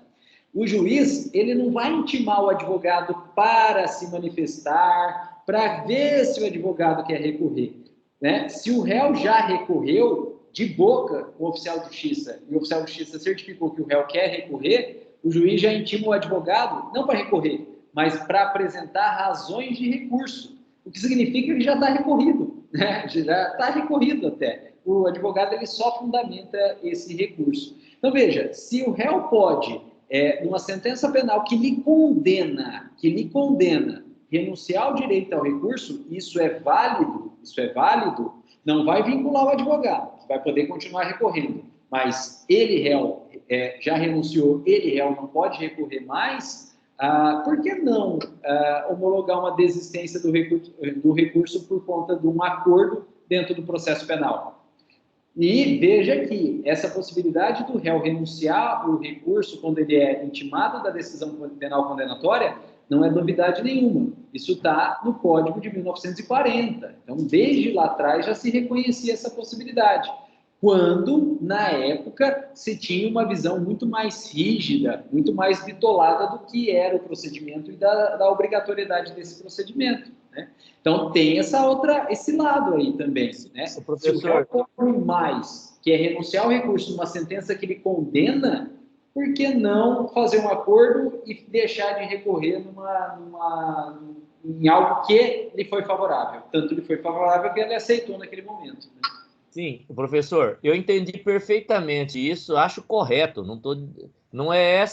o juiz ele não vai intimar o advogado para se manifestar, para ver se o advogado quer recorrer, né? Se o réu já recorreu de boca com o oficial de justiça e o oficial de justiça certificou que o réu quer recorrer, o juiz já intima o advogado, não para recorrer, mas para apresentar razões de recurso, o que significa que já está recorrido, né? Já está recorrido até. O advogado ele só fundamenta esse recurso. Então, veja, se o réu pode, numa sentença penal que lhe condena, renunciar ao direito ao recurso, isso é válido, não vai vincular o advogado, que vai poder continuar recorrendo, mas ele, réu, já renunciou, ele, réu, não pode recorrer mais, por que não homologar uma desistência do recurso por conta de um acordo dentro do processo penal? E veja que essa possibilidade do réu renunciar o recurso quando ele é intimado da decisão penal condenatória não é novidade nenhuma. Isso está no Código de 1940. Então, desde lá atrás já se reconhecia essa possibilidade. Quando, na época, se tinha uma visão muito mais rígida, muito mais bitolada do que era o procedimento e da obrigatoriedade desse procedimento, né? Então, tem esse lado aí também, né? Se o réu for mais, que é renunciar ao recurso numa sentença que ele condena, por que não fazer um acordo e deixar de recorrer em algo que lhe foi favorável? Tanto lhe foi favorável que ele aceitou naquele momento, né? Sim, professor, eu entendi perfeitamente isso, acho correto, não é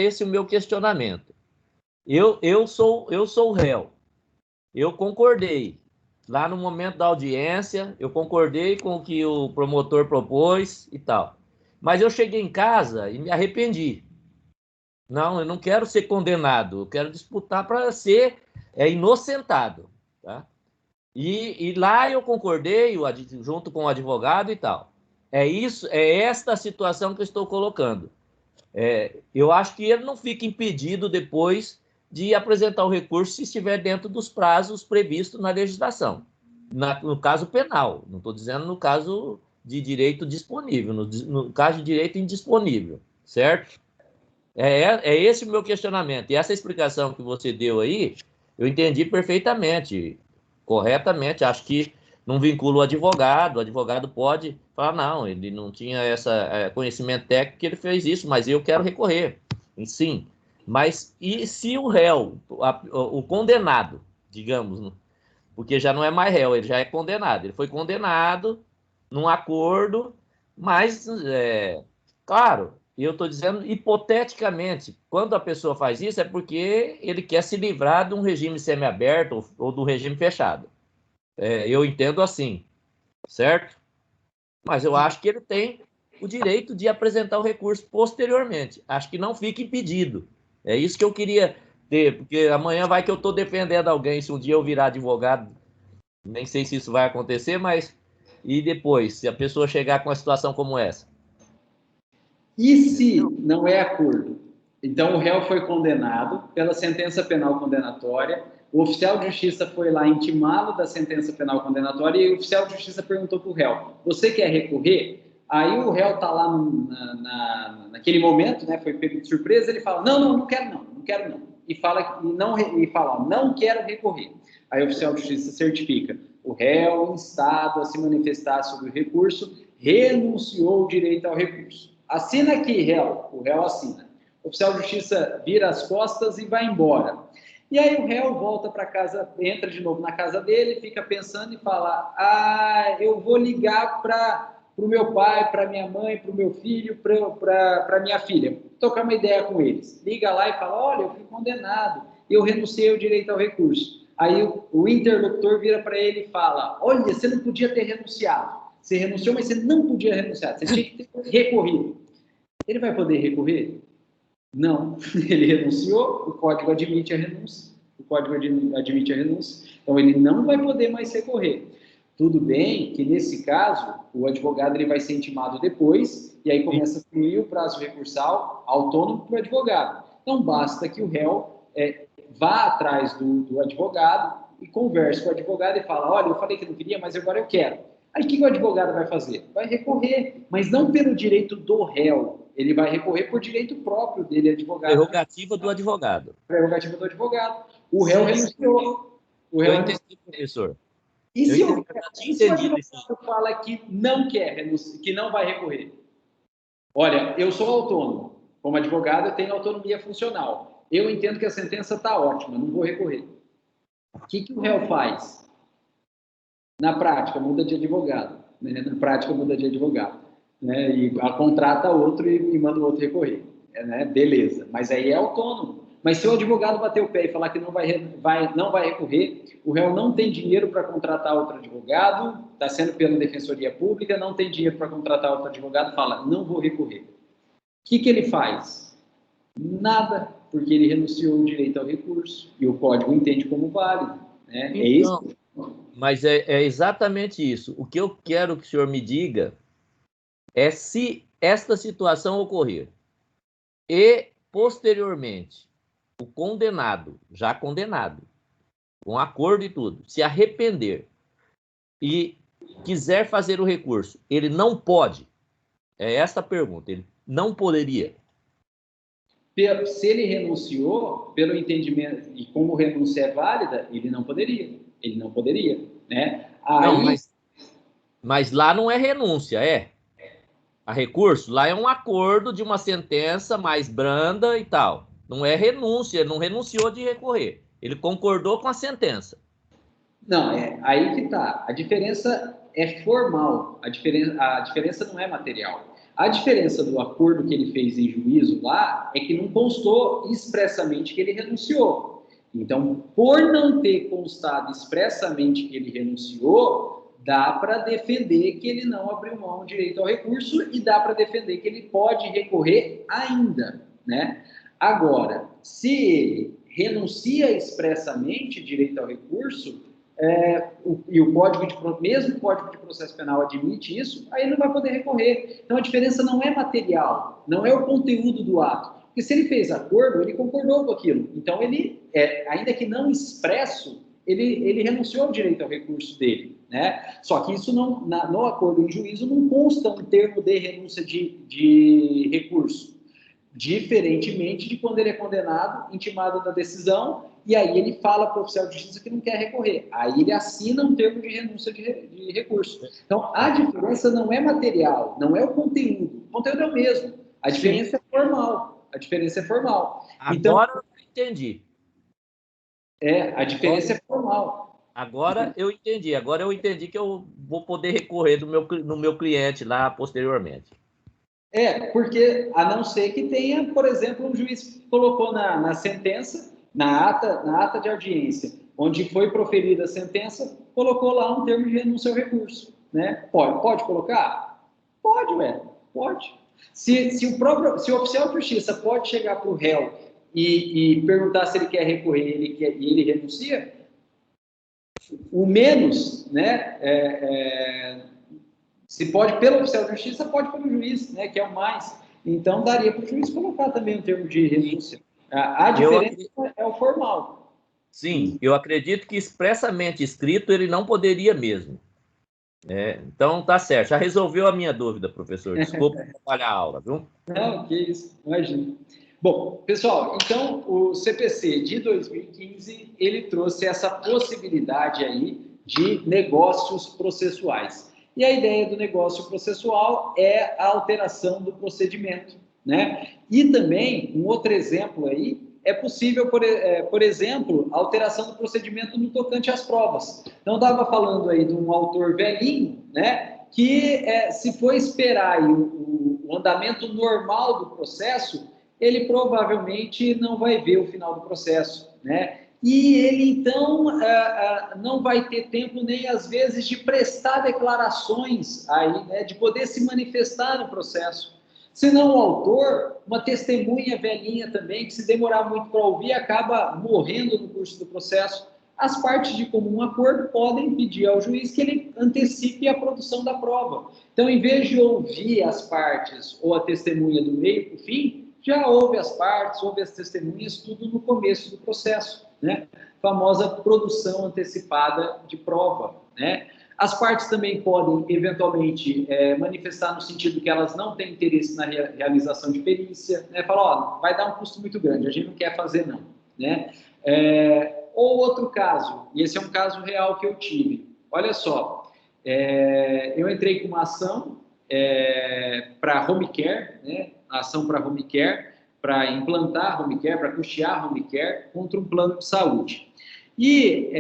esse o meu questionamento. Eu sou o réu, eu concordei. Lá no momento da audiência, eu concordei com o que o promotor propôs e tal. Mas eu cheguei em casa e me arrependi. Não, eu não quero ser condenado, eu quero disputar para ser inocentado, tá? E lá eu concordei, junto com o advogado e tal. É esta a situação que eu estou colocando. Eu acho que ele não fica impedido depois de apresentar o recurso se estiver dentro dos prazos previstos na legislação. No caso penal, não estou dizendo no caso de direito disponível, no caso de direito indisponível, certo? É esse o meu questionamento. E essa explicação que você deu aí, eu entendi perfeitamente, corretamente. Acho que não vincula o advogado pode falar, não, ele não tinha esse conhecimento técnico que ele fez isso, mas eu quero recorrer. Sim. Mas e se o réu, o condenado, digamos, porque já não é mais réu, ele já é condenado. Ele foi condenado num acordo, mas, claro, eu estou dizendo hipoteticamente, quando a pessoa faz isso é porque ele quer se livrar de um regime semiaberto ou do regime fechado. Eu entendo assim, certo? Mas eu acho que ele tem o direito de apresentar o recurso posteriormente. Acho que não fica impedido. É isso que eu queria ter, porque amanhã vai que eu estou defendendo alguém, se um dia eu virar advogado, nem sei se isso vai acontecer, mas e depois, se a pessoa chegar com uma situação como essa? E se não é acordo? Então, o réu foi condenado pela sentença penal condenatória, o oficial de justiça foi lá intimá-lo da sentença penal condenatória e o oficial de justiça perguntou para o réu, você quer recorrer? Aí o réu está lá naquele momento, né, foi pego de surpresa, ele fala, não quero não. E fala, não quero recorrer. Aí o oficial de justiça certifica, o réu instado a se manifestar sobre o recurso, renunciou o direito ao recurso. Assina aqui, réu. O réu assina. O oficial de justiça vira as costas e vai embora. E aí o réu volta para casa, entra de novo na casa dele, fica pensando e fala, eu vou ligar para o meu pai, para minha mãe, para o meu filho, para minha filha. Tocar uma ideia com eles. Liga lá e fala, olha, eu fui condenado, eu renunciei ao direito ao recurso. Aí o interlocutor vira para ele e fala, olha, você não podia ter renunciado. Você renunciou, mas você não podia renunciar. Você tinha que ter recorrido. Ele vai poder recorrer? Não. Ele renunciou, o código admite a renúncia. Então, ele não vai poder mais recorrer. Tudo bem que, nesse caso, o advogado ele vai ser intimado depois, e aí começa a fluir o prazo recursal autônomo para o advogado. Então, basta que o réu vá atrás do advogado e converse com o advogado e fala, olha, eu falei que não queria, mas agora eu quero. Aí o que o advogado vai fazer? Vai recorrer, mas não pelo direito do réu, ele vai recorrer por direito próprio dele, advogado. Prerrogativa do advogado. Prerrogativa do advogado. O réu renunciou. Eu entendi, professor. E se o advogado fala que não quer, que não vai recorrer? Olha, eu sou autônomo, como advogado, eu tenho autonomia funcional. Eu entendo que a sentença está ótima, não vou recorrer. O que o réu faz? Na prática, muda de advogado. Né? Na prática, muda de advogado. Né? E contrata outro e manda o outro recorrer. Né? Beleza. Mas aí é autônomo. Mas se o advogado bater o pé e falar que não vai recorrer, o réu não tem dinheiro para contratar outro advogado, está sendo pela Defensoria Pública, não tem dinheiro para contratar outro advogado, fala, não vou recorrer. O que ele faz? Nada, porque ele renunciou o direito ao recurso e o código entende como válido. Né? Então, é isso? Mas é exatamente isso. O que eu quero que o senhor me diga é se esta situação ocorrer e, posteriormente, o condenado, já condenado, com acordo e tudo, se arrepender e quiser fazer o recurso, ele não pode? É essa a pergunta. Ele não poderia? Se ele renunciou, pelo entendimento, e como renúncia é válida, ele não poderia. Ele não poderia, né? Aí... Não, mas lá não é renúncia, é? A recurso, lá é um acordo de uma sentença mais branda e tal. Não é renúncia, ele não renunciou de recorrer. Ele concordou com a sentença. Não, aí que tá. A diferença é formal, a diferença não é material. A diferença do acordo que ele fez em juízo lá é que não constou expressamente que ele renunciou. Então, por não ter constado expressamente que ele renunciou, dá para defender que ele não abriu mão do direito ao recurso e dá para defender que ele pode recorrer ainda, né? Agora, se ele renuncia expressamente direito ao recurso, e o mesmo Código de Processo Penal admite isso, aí ele não vai poder recorrer. Então a diferença não é material, não é o conteúdo do ato. Porque se ele fez acordo, ele concordou com aquilo. Então ele, ainda que não expresso, ele renunciou ao direito ao recurso dele. Né? Só que isso no acordo em juízo não consta um termo de renúncia de recurso. Diferentemente de quando ele é condenado, intimado da decisão, e aí ele fala para o oficial de justiça que não quer recorrer. Aí ele assina um termo de renúncia de recurso. Então, a diferença não é material, não é o conteúdo. O conteúdo é o mesmo. A diferença é formal. A diferença é formal. Agora eu entendi. A diferença é formal. Agora eu entendi. Agora eu entendi que eu vou poder recorrer no meu cliente lá posteriormente. Porque a não ser que tenha, por exemplo, um juiz colocou na sentença, na ata de audiência, onde foi proferida a sentença, colocou lá um termo de renúncia ao recurso. Né? Pode colocar? Pode, pode. Se o oficial de justiça pode chegar para o réu e perguntar se ele quer recorrer e ele renuncia, o menos, né, se pode pelo oficial de justiça, pode pelo juiz, né, que é o mais. Então, daria para o juiz colocar também um termo de renúncia. A diferença é o formal. Sim, eu acredito que expressamente escrito ele não poderia mesmo. Então, tá certo. Já resolveu a minha dúvida, professor. Desculpa atrapalhar a aula, viu? Não, que isso, imagina. Bom, pessoal, então o CPC de 2015, ele trouxe essa possibilidade aí de negócios processuais. E a ideia do negócio processual é a alteração do procedimento, né? E também, um outro exemplo aí, é possível, por exemplo, a alteração do procedimento no tocante às provas. Então, estava falando aí de um autor velhinho, né? Que se for esperar aí o andamento normal do processo, ele provavelmente não vai ver o final do processo, né? E ele, então, não vai ter tempo nem, às vezes, de prestar declarações aí, né? De poder se manifestar no processo. Se não o autor, uma testemunha velhinha também, que se demorar muito para ouvir, acaba morrendo no curso do processo. As partes de comum acordo podem pedir ao juiz que ele antecipe a produção da prova. Então, em vez de ouvir as partes ou a testemunha do meio para o fim, já ouve as partes, ouve as testemunhas, tudo no começo do processo, né? Famosa produção antecipada de prova, né? As partes também podem, eventualmente, manifestar no sentido que elas não têm interesse na realização de perícia, né? Falar, ó, vai dar um custo muito grande, a gente não quer fazer não, né? Ou outro caso, e esse é um caso real que eu tive, olha só, eu entrei com uma ação para home care, né? a ação para home care, para implantar home care, para custear home care contra um plano de saúde. E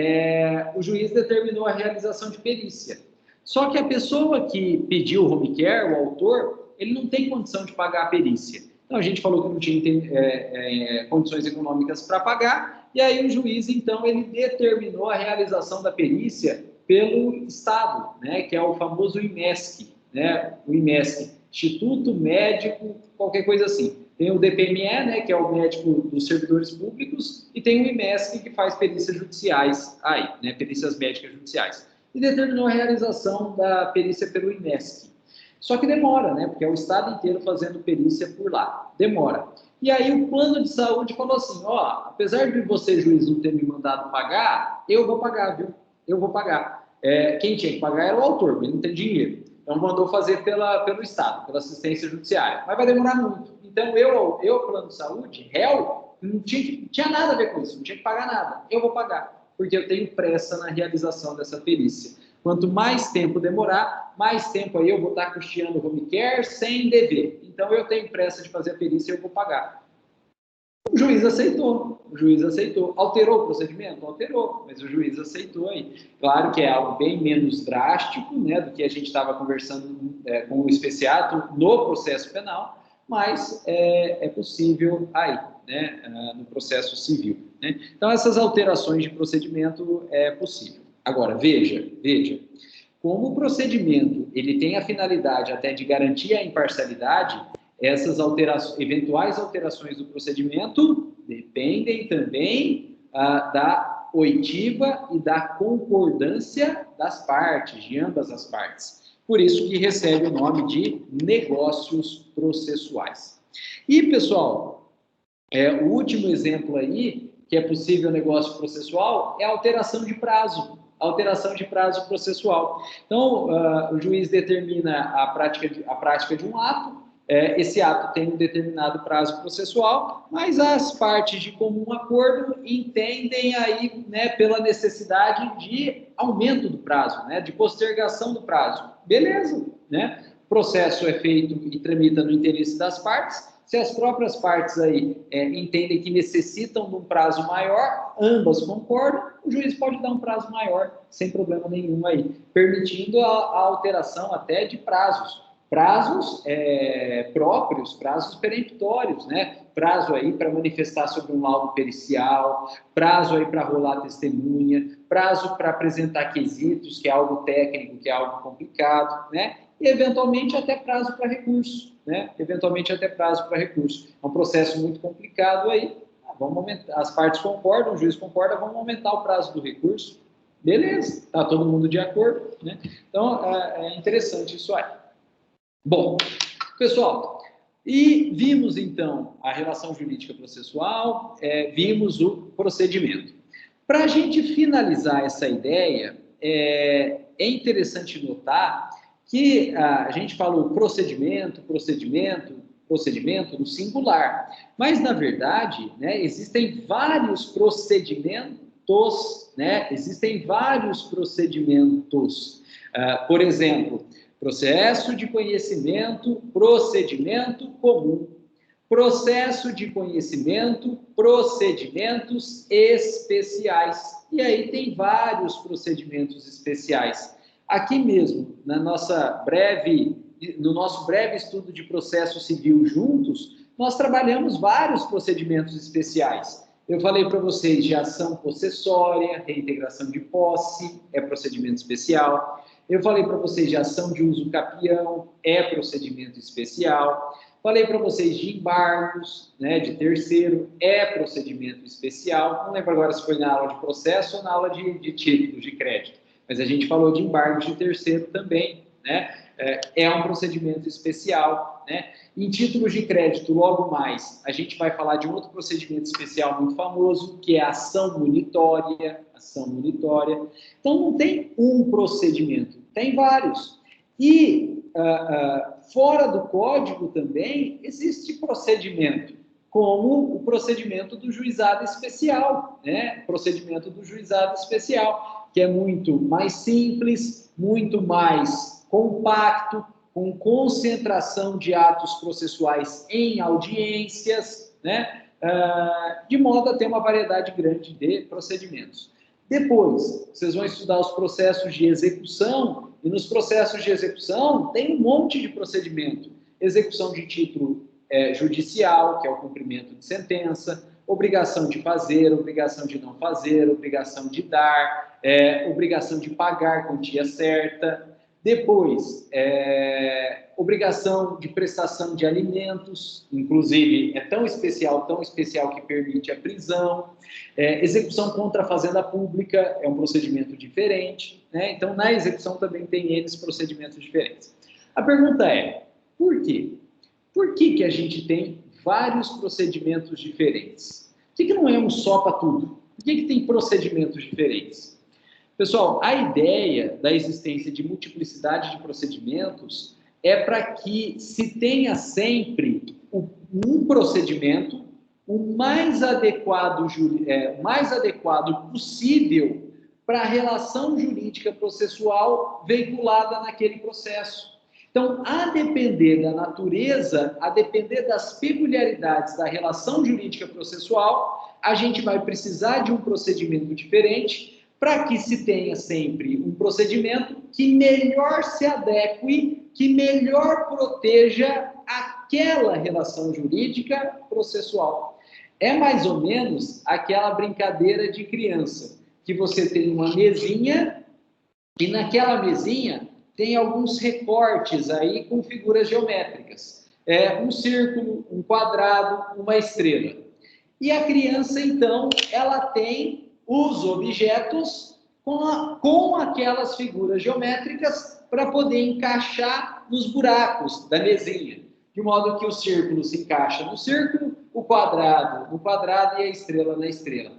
o juiz determinou a realização de perícia. Só que a pessoa que pediu o home care, o autor, ele não tem condição de pagar a perícia. Então, a gente falou que não tinha condições econômicas para pagar, e aí o juiz, então, ele determinou a realização da perícia pelo Estado, né, que é o famoso IMESC, né, o IMESC, Instituto Médico, qualquer coisa assim. Tem o DPME, né, que é o médico dos servidores públicos, e tem o IMESC, que faz perícias judiciais aí, né, perícias médicas judiciais. E determinou a realização da perícia pelo IMESC. Só que demora, né? Porque é o estado inteiro fazendo perícia por lá. Demora. E aí o plano de saúde falou assim, ó, apesar de você, juiz, não ter me mandado pagar, eu vou pagar, viu? Eu vou pagar. Quem tinha que pagar era o autor, mas não tem dinheiro. Então mandou fazer pelo Estado, pela assistência judiciária. Mas vai demorar muito. Então eu plano de saúde, réu, não tinha nada a ver com isso, não tinha que pagar nada. Eu vou pagar, porque eu tenho pressa na realização dessa perícia. Quanto mais tempo demorar, mais tempo aí eu vou estar custeando o home care sem dever. Então, eu tenho pressa de fazer a perícia e eu vou pagar. O juiz aceitou. Alterou o procedimento? Alterou, mas o juiz aceitou aí. Claro que é algo bem menos drástico, né, do que a gente estava conversando com o especiato no processo penal, mas é possível aí, né, no processo civil. Né? Então, essas alterações de procedimento é possível. Agora, veja, como o procedimento ele tem a finalidade até de garantir a imparcialidade, essas eventuais alterações do procedimento dependem também da oitiva e da concordância das partes, de ambas as partes. Por isso que recebe o nome de negócios processuais. E, pessoal, o último exemplo aí, que é possível negócio processual, é a alteração de prazo. Alteração de prazo processual. Então, o juiz determina a prática de um ato, esse ato tem um determinado prazo processual, mas as partes de comum acordo entendem aí, né, pela necessidade de aumento do prazo, né, de postergação do prazo. Beleza, né? O processo é feito e tramita no interesse das partes. Se as próprias partes aí entendem que necessitam de um prazo maior, ambas concordam, o juiz pode dar um prazo maior, sem problema nenhum aí, permitindo a alteração até de prazos. Prazos próprios, prazos peremptórios, né? Prazo aí para manifestar sobre um laudo pericial, prazo aí para rolar testemunha, prazo para apresentar quesitos, que é algo técnico, que é algo complicado, né? E, eventualmente, até prazo para recurso, né? Eventualmente, até prazo para recurso. É um processo muito complicado aí. Vamos aumentar, as partes concordam, o juiz concorda, vamos aumentar o prazo do recurso. Beleza, está todo mundo de acordo, né? Então, é interessante isso aí. Bom, pessoal, e vimos, então, a relação jurídica processual, vimos o procedimento. Para a gente finalizar essa ideia, é interessante notar que a gente falou procedimento no singular, mas, na verdade, né, existem vários procedimentos, né? Existem vários procedimentos. Por exemplo, processo de conhecimento, procedimento comum. Processo de conhecimento, procedimentos especiais. E aí tem vários procedimentos especiais. Aqui mesmo, no nosso breve estudo de processo civil juntos, nós trabalhamos vários procedimentos especiais. Eu falei para vocês de ação possessória, reintegração de posse, é procedimento especial. Eu falei para vocês de ação de uso capião, é procedimento especial. Falei para vocês de embargos, né, de terceiro, é procedimento especial. Não lembro agora se foi na aula de processo ou na aula de títulos de crédito, mas a gente falou de embargos de terceiro também, né? É um procedimento especial, né? Em títulos de crédito, logo mais, a gente vai falar de um outro procedimento especial muito famoso, que é a ação munitória. Então, não tem um procedimento, tem vários. E fora do código também existe procedimento, como o procedimento do juizado especial, né? Procedimento do juizado especial, que é muito mais simples, muito mais compacto, com concentração de atos processuais em audiências, né? De modo a ter uma variedade grande de procedimentos. Depois, vocês vão estudar os processos de execução, e nos processos de execução tem um monte de procedimento. Execução de título judicial, que é o cumprimento de sentença, obrigação de fazer, obrigação de não fazer, obrigação de dar, obrigação de pagar quantia certa. Depois, obrigação de prestação de alimentos, inclusive é tão especial que permite a prisão. Execução contra a fazenda pública é um procedimento diferente, né? Então, na execução também tem esses procedimentos diferentes. A pergunta é, por quê? Por que a gente tem vários procedimentos diferentes? Por que não é um só para tudo? Por que tem procedimentos diferentes? Pessoal, a ideia da existência de multiplicidade de procedimentos é para que se tenha sempre um procedimento o mais adequado possível para a relação jurídica processual veiculada naquele processo. Então, a depender da natureza, a depender das peculiaridades da relação jurídica processual, a gente vai precisar de um procedimento diferente para que se tenha sempre um procedimento que melhor se adeque, que melhor proteja aquela relação jurídica processual. É mais ou menos aquela brincadeira de criança, que você tem uma mesinha e naquela mesinha tem alguns recortes aí com figuras geométricas. Um círculo, um quadrado, uma estrela. E a criança, então, ela tem os objetos com aquelas figuras geométricas para poder encaixar nos buracos da mesinha. De modo que o círculo se encaixa no círculo, o quadrado no quadrado e a estrela na estrela.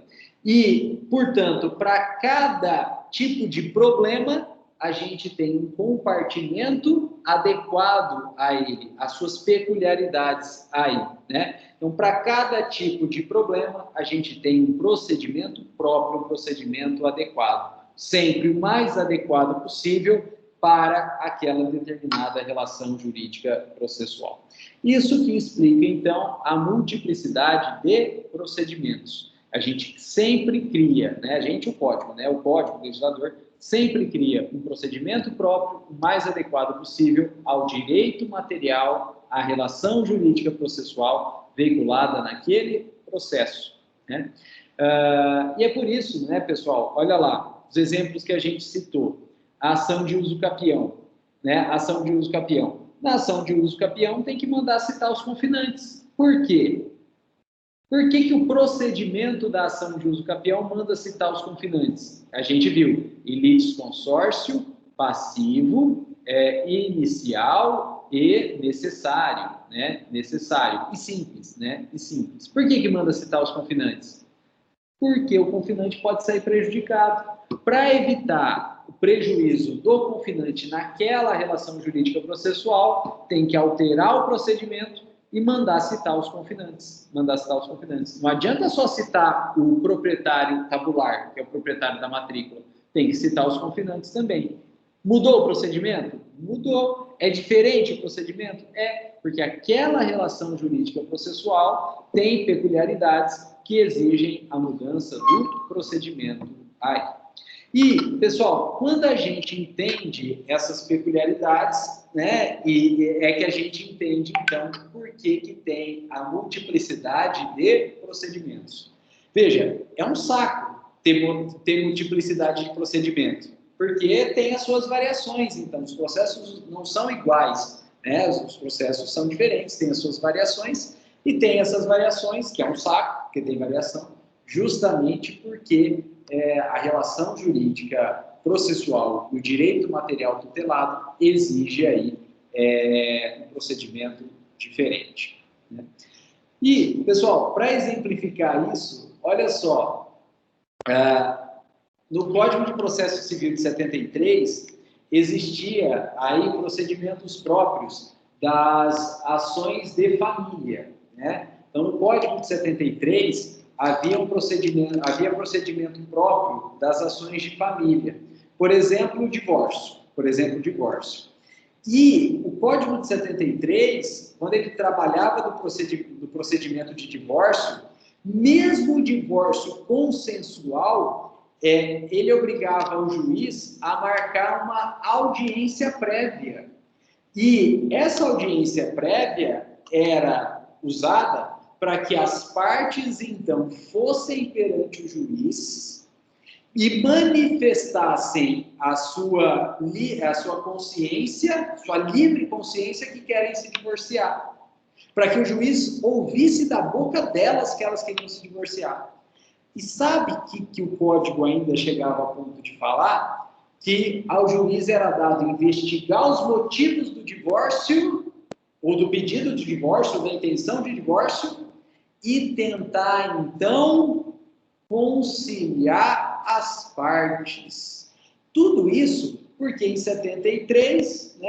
E, portanto, para cada tipo de problema, a gente tem um compartimento adequado a ele, as suas peculiaridades aí, né? Então, para cada tipo de problema, a gente tem um procedimento próprio, um procedimento adequado. Sempre o mais adequado possível para aquela determinada relação jurídica processual. Isso que explica, então, a multiplicidade de procedimentos. A gente sempre cria, né? O código, o legislador, sempre cria um procedimento próprio, o mais adequado possível ao direito material, à relação jurídica processual veiculada naquele processo, né? E é por isso, né, pessoal, olha lá, os exemplos que a gente citou. A ação de uso capião, né? Ação de uso capião. Na ação de uso capião tem que mandar citar os confinantes. Por quê? Por que o procedimento da ação de uso capião manda citar os confinantes? A gente viu em litisconsórcio, passivo, inicial e necessário, né? Necessário e simples, né? E simples. Por que manda citar os confinantes? Porque o confinante pode sair prejudicado. Para evitar o prejuízo do confinante naquela relação jurídica processual, tem que alterar o procedimento e mandar citar os confinantes. Não adianta só citar o proprietário tabular, que é o proprietário da matrícula. Tem que citar os confinantes também. Mudou o procedimento? Mudou. É diferente o procedimento? Porque aquela relação jurídica processual tem peculiaridades que exigem a mudança do procedimento aí. E, pessoal, quando a gente entende essas peculiaridades, né, é que a gente entende, então, por que tem a multiplicidade de procedimentos. Veja, é um saco ter multiplicidade de procedimento, porque tem as suas variações, então, os processos não são iguais, né, os processos são diferentes, têm as suas variações, e tem essas variações, que é um saco, porque tem variação, justamente porque a relação jurídica processual e o direito material tutelado exige aí um procedimento diferente, né? E, pessoal, para exemplificar isso, olha só, no Código de Processo Civil de 73, existia aí procedimentos próprios das ações de família, né? Então, no Código de 73, havia procedimento próprio das ações de família. Por exemplo, o divórcio. E o Código de 73, quando ele trabalhava do procedimento de divórcio, mesmo o divórcio consensual, ele obrigava o juiz a marcar uma audiência prévia. E essa audiência prévia era usada para que as partes, então, fossem perante o juiz e manifestassem a sua consciência, sua livre consciência que querem se divorciar. Para que o juiz ouvisse da boca delas que elas queriam se divorciar. E sabe que o código ainda chegava a ponto de falar que ao juiz era dado investigar os motivos do divórcio, ou do pedido de divórcio, ou da intenção de divórcio, e tentar, então, conciliar as partes. Tudo isso porque em 73,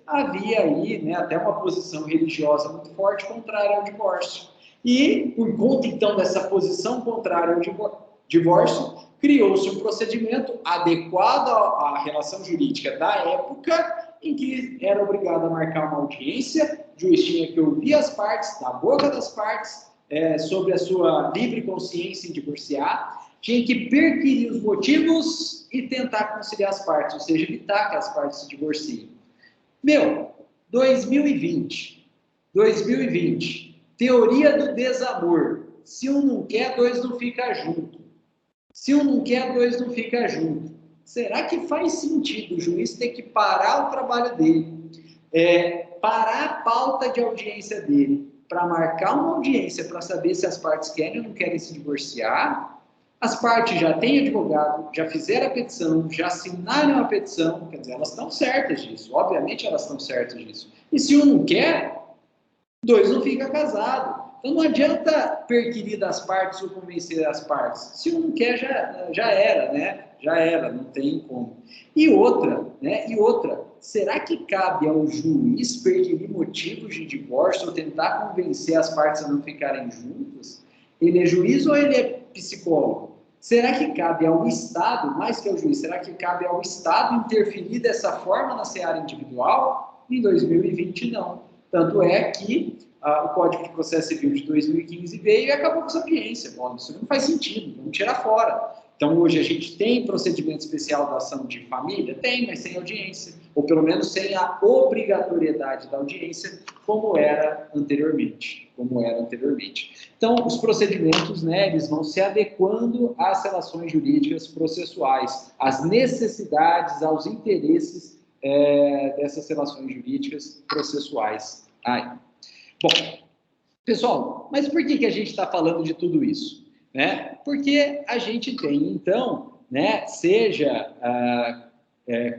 havia aí, né, até uma posição religiosa muito forte contrária ao divórcio. E, por conta, então, dessa posição contrária ao divórcio, criou-se um procedimento adequado à relação jurídica da época, em que era obrigado a marcar uma audiência, o juiz tinha que ouvir as partes, da boca das partes, sobre a sua livre consciência em divorciar, tinha que perquirir os motivos e tentar conciliar as partes, ou seja, evitar que as partes se divorciem. 2020, teoria do desamor. Se um não quer, dois não ficam juntos. Se um não quer, dois não ficam juntos. Será que faz sentido o juiz ter que parar o trabalho dele, parar a pauta de audiência dele, para marcar uma audiência para saber se as partes querem ou não querem se divorciar? As partes já têm advogado, já fizeram a petição, já assinaram a petição, quer dizer, elas estão certas disso, obviamente elas estão certas disso. E se um não quer, dois não ficam casados. Então não adianta perquirir das partes ou convencer as partes. Se um não quer, já era, né? Já era, não tem como. E outra, será que cabe ao juiz perquirir motivos de divórcio ou tentar convencer as partes a não ficarem juntas? Ele é juiz ou ele é psicólogo? Será que cabe ao Estado, mais que ao juiz, será que cabe ao Estado interferir dessa forma na seara individual? Em 2020, não. Tanto é que o Código de Processo Civil de 2015 veio e acabou com essa audiência. Bom, isso não faz sentido, vamos tirar fora. Então, hoje a gente tem procedimento especial da ação de família? Tem, mas sem audiência. Ou pelo menos sem a obrigatoriedade da audiência, como era anteriormente. Então, os procedimentos, eles vão se adequando às relações jurídicas processuais, às necessidades, aos interesses dessas relações jurídicas processuais. Bom, pessoal, mas por que a gente está falando de tudo isso? Porque a gente tem, então, seja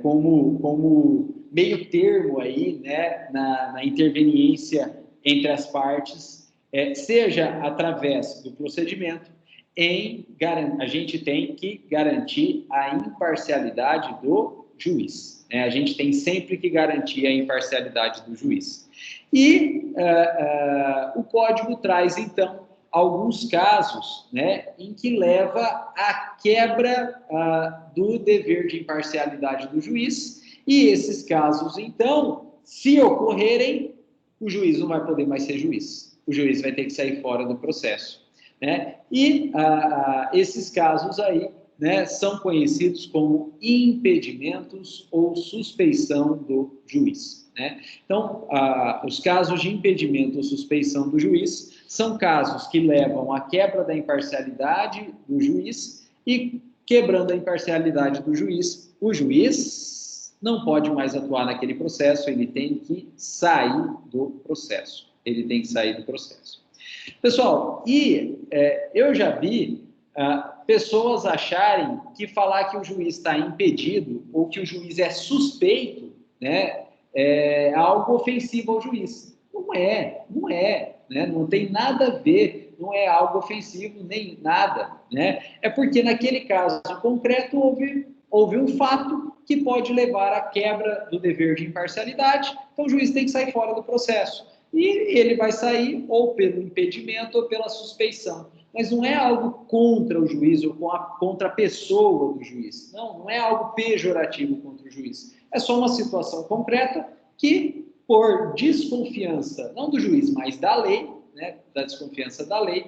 como meio termo aí, na interveniência entre as partes, seja através do procedimento, a gente tem que garantir a imparcialidade do juiz. A gente tem sempre que garantir a imparcialidade do juiz. E o Código traz, então, alguns casos em que leva à quebra do dever de imparcialidade do juiz, e esses casos, então, se ocorrerem, o juiz não vai poder mais ser juiz, o juiz vai ter que sair fora do processo. E esses casos aí são conhecidos como impedimentos ou suspeição do juiz. Então, os casos de impedimento ou suspeição do juiz são casos que levam à quebra da imparcialidade do juiz, e quebrando a imparcialidade do juiz, o juiz não pode mais atuar naquele processo, ele tem que sair do processo. Pessoal, eu já vi pessoas acharem que falar que o juiz está impedido ou que o juiz é suspeito, é algo ofensivo ao juiz. Não é, não tem nada a ver, não é algo ofensivo nem nada, É porque naquele caso concreto houve um fato que pode levar à quebra do dever de imparcialidade, então o juiz tem que sair fora do processo. E ele vai sair ou pelo impedimento ou pela suspeição. Mas não é algo contra o juiz ou contra a pessoa do juiz. Não é algo pejorativo contra o juiz. É só uma situação concreta que, por desconfiança, não do juiz, mas da lei, né, da desconfiança da lei,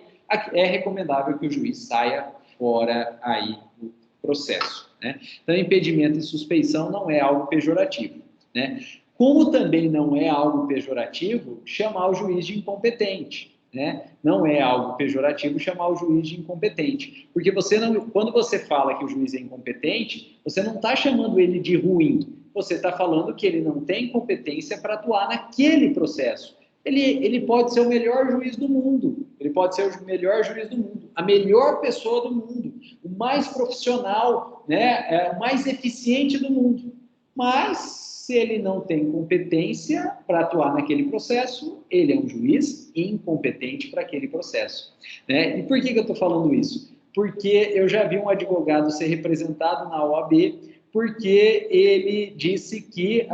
é recomendável que o juiz saia fora aí do processo, né? Então, impedimento e suspeição não é algo pejorativo, né? Como também não é algo pejorativo chamar o juiz de incompetente, né? Não é algo pejorativo chamar o juiz de incompetente, porque você não, quando você fala que o juiz é incompetente, você não está chamando ele de ruim, você está falando que ele não tem competência para atuar naquele processo. Ele pode ser o melhor juiz do mundo, ele pode ser o melhor juiz do mundo, a melhor pessoa do mundo, o mais profissional, né, o mais eficiente do mundo, mas se ele não tem competência para atuar naquele processo, ele é um juiz incompetente para aquele processo, né? E por que eu estou falando isso? Porque eu já vi um advogado ser representado na OAB porque ele disse que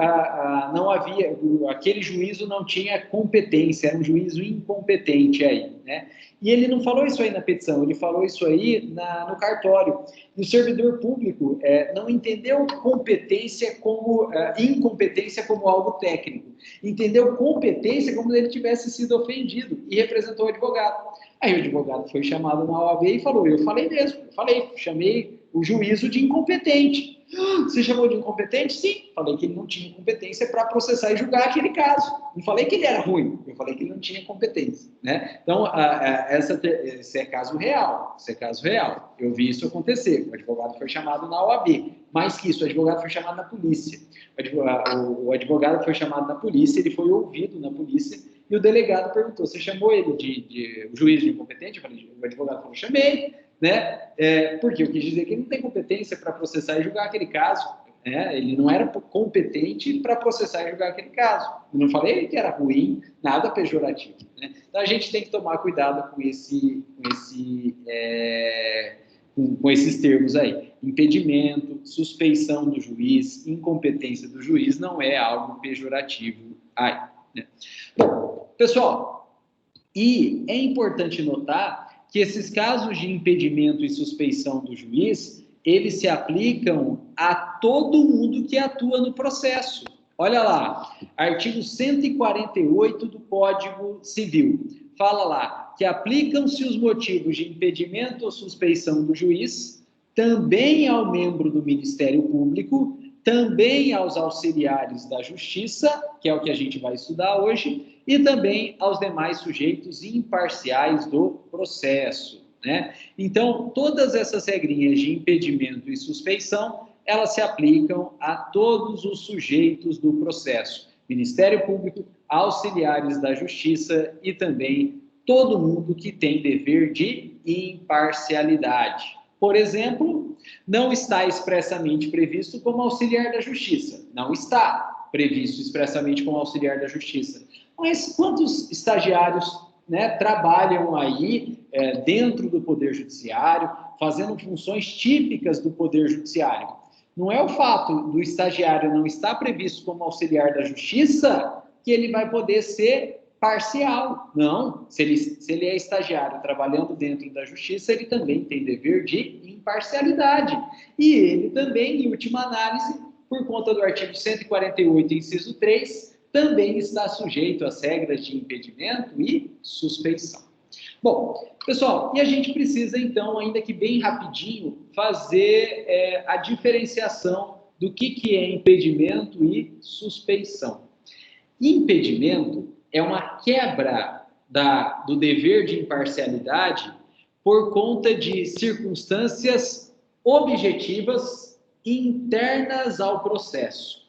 não havia, aquele juízo não tinha competência, era um juízo incompetente aí, né? E ele não falou isso aí na petição, ele falou isso aí no cartório. E o servidor público não entendeu competência como incompetência como algo técnico, entendeu competência como se ele tivesse sido ofendido e representou o advogado. Aí o advogado foi chamado na OAB e falou, eu falei mesmo, chamei o juízo de incompetente. Você chamou de incompetente? Sim. Falei que ele não tinha competência para processar e julgar aquele caso. Não falei que ele era ruim, eu falei que ele não tinha competência, né? Então, esse é caso real. Esse é caso real. Eu vi isso acontecer. O advogado foi chamado na OAB. Mais que isso, o advogado foi chamado na polícia. O advogado foi chamado na polícia, ele foi ouvido na polícia e o delegado perguntou, você chamou ele o juiz de incompetente? Eu falei, o advogado falou, chamei, né? Porque eu quis dizer que ele não tem competência para processar e julgar aquele caso, né? Ele não era competente para processar e julgar aquele caso. Eu não falei que era ruim, nada pejorativo, né? Então a gente tem que tomar cuidado com esses termos aí. Impedimento, suspeição do juiz, incompetência do juiz não é algo pejorativo aí, né? Bom, pessoal, e é importante notar que esses casos de impedimento e suspeição do juiz, eles se aplicam a todo mundo que atua no processo. Olha lá, artigo 148 do Código Civil. Fala lá que aplicam-se os motivos de impedimento ou suspeição do juiz, também ao membro do Ministério Público, também aos auxiliares da Justiça, que é o que a gente vai estudar hoje, e também aos demais sujeitos imparciais do processo, né? Então, todas essas regrinhas de impedimento e suspeição, elas se aplicam a todos os sujeitos do processo. Ministério Público, auxiliares da Justiça e também todo mundo que tem dever de imparcialidade. Por exemplo, não está expressamente previsto como auxiliar da Justiça. Não está previsto expressamente como auxiliar da Justiça. Mas quantos estagiários, né, trabalham aí dentro do Poder Judiciário, fazendo funções típicas do Poder Judiciário? Não é o fato do estagiário não estar previsto como auxiliar da Justiça que ele vai poder ser parcial. Não, se ele é estagiário trabalhando dentro da Justiça, ele também tem dever de imparcialidade. E ele também, em última análise, por conta do artigo 148, inciso 3, também está sujeito às regras de impedimento e suspeição. Bom, pessoal, e a gente precisa, então, ainda que bem rapidinho, fazer a diferenciação do que é impedimento e suspeição. Impedimento é uma quebra do dever de imparcialidade por conta de circunstâncias objetivas internas ao processo.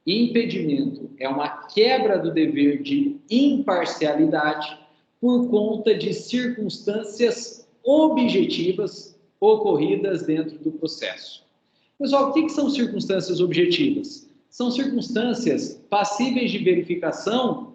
Impedimento é uma quebra do dever de imparcialidade por conta de circunstâncias objetivas ocorridas dentro do processo. Pessoal, o que são circunstâncias objetivas? São circunstâncias passíveis de verificação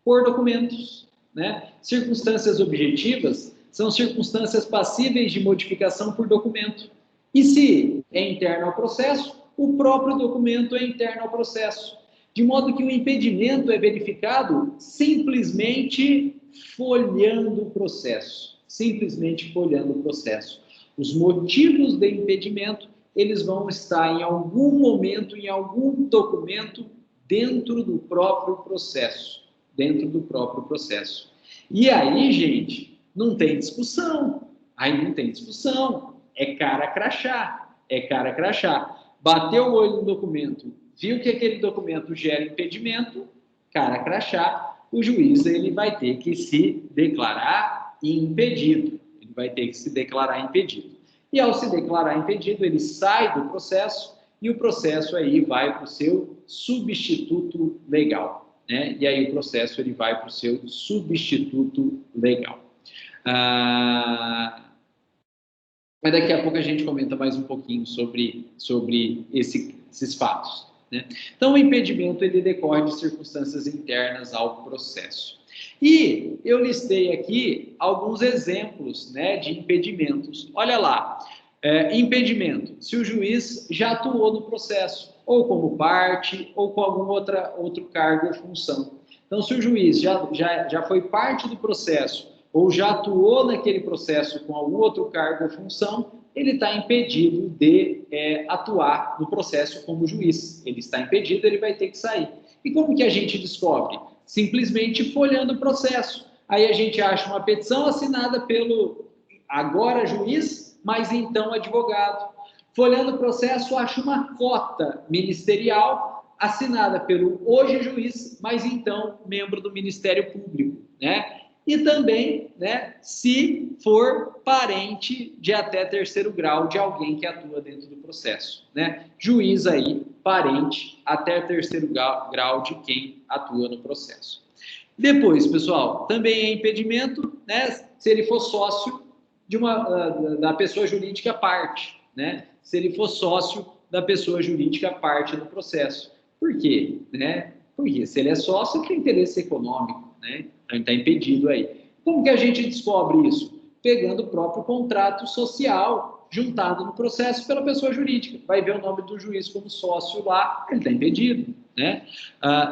por documentos, né? Circunstâncias objetivas são circunstâncias passíveis de modificação por documento. E se é interno ao processo, o próprio documento é interno ao processo. De modo que o impedimento é verificado simplesmente folheando o processo. Simplesmente folheando o processo. Os motivos de impedimento, eles vão estar em algum momento, em algum documento, dentro do próprio processo. Dentro do próprio processo. E aí, gente, não tem discussão. Aí não tem discussão. É cara crachá. É cara crachá. Bateu o olho no documento, viu que aquele documento gera impedimento, cara crachá, o juiz ele vai ter que se declarar impedido. Ele vai ter que se declarar impedido. E ao se declarar impedido, ele sai do processo e o processo aí vai para o seu substituto legal, né? E aí o processo ele vai para o seu substituto legal. Mas daqui a pouco a gente comenta mais um pouquinho sobre esses fatos, né? Então, o impedimento ele decorre de circunstâncias internas ao processo. E eu listei aqui alguns exemplos, né, de impedimentos. Olha lá, impedimento, se o juiz já atuou no processo, ou como parte, ou com algum outro cargo ou função. Então, se o juiz já foi parte do processo, ou já atuou naquele processo com algum outro cargo ou função, ele está impedido de atuar no processo como juiz. Ele está impedido, ele vai ter que sair. E como que a gente descobre? Simplesmente folhando o processo. Aí a gente acha uma petição assinada pelo agora juiz, mas então advogado. Folhando o processo, acha uma cota ministerial assinada pelo hoje juiz, mas então membro do Ministério Público, né? E também, né, se for parente de até terceiro grau de alguém que atua dentro do processo, né? Juiz aí, parente até terceiro grau de quem atua no processo. Depois, pessoal, também é impedimento, né, se ele for sócio da pessoa jurídica parte, né? Se ele for sócio da pessoa jurídica parte do processo. Por quê? Né? Porque se ele é sócio, tem interesse econômico, né? Então, está impedido aí. Como que a gente descobre isso? Pegando o próprio contrato social juntado no processo pela pessoa jurídica. Vai ver o nome do juiz como sócio lá, ele está impedido, né?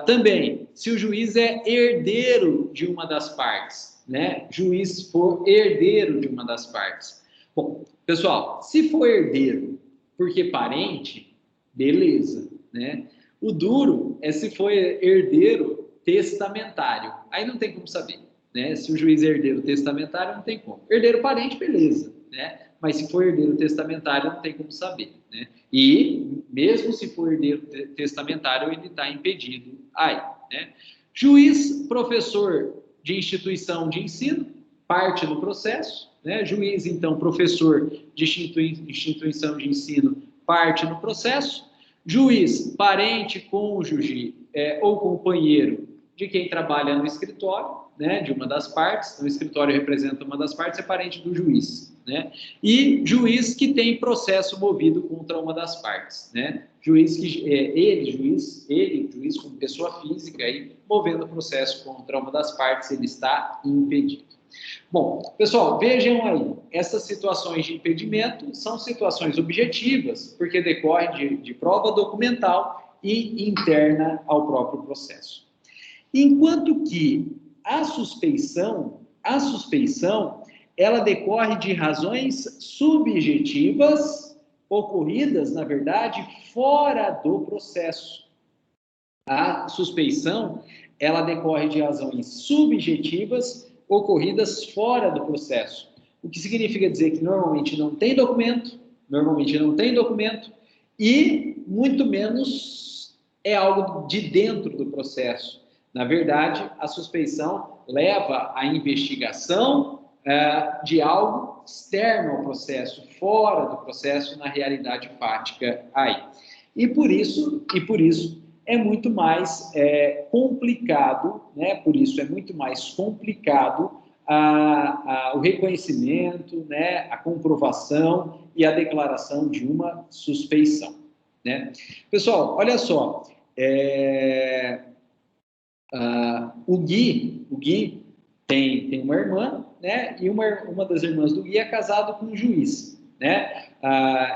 Também, se o juiz é herdeiro de uma das partes, né? Juiz for herdeiro de uma das partes. Bom, pessoal, se for herdeiro porque parente, beleza, né? O duro é se for herdeiro testamentário. Aí não tem como saber, né? Se o juiz é herdeiro testamentário, não tem como. Herdeiro parente, beleza, né? Mas se for herdeiro testamentário, não tem como saber, né? E mesmo se for herdeiro testamentário, ele está impedido aí, né? Juiz, professor de instituição de ensino, parte do processo, né? Juiz, então, professor de instituição de ensino, parte no processo. Juiz, parente, cônjuge ou companheiro de quem trabalha no escritório, né, de uma das partes, o escritório representa uma das partes, é parente do juiz, né? E juiz que tem processo movido contra uma das partes, né? Juiz que juiz como pessoa física aí, movendo processo contra uma das partes, ele está impedido. Bom, pessoal, vejam aí, essas situações de impedimento são situações objetivas, porque decorrem de prova documental e interna ao próprio processo. Enquanto que a suspeição, ela decorre de razões subjetivas, ocorridas, na verdade, fora do processo. A suspeição, ela decorre de razões subjetivas, ocorridas fora do processo. O que significa dizer que normalmente não tem documento e muito menos é algo de dentro do processo. Na verdade, a suspeição leva à investigação de algo externo ao processo, fora do processo, na realidade fática aí. E por isso é muito mais complicado, né? Por isso é muito mais complicado o reconhecimento, né? A comprovação e a declaração de uma suspeição, né? Pessoal, olha só, o Gui tem uma irmã, né? E uma das irmãs do Gui é casado com um juiz, né?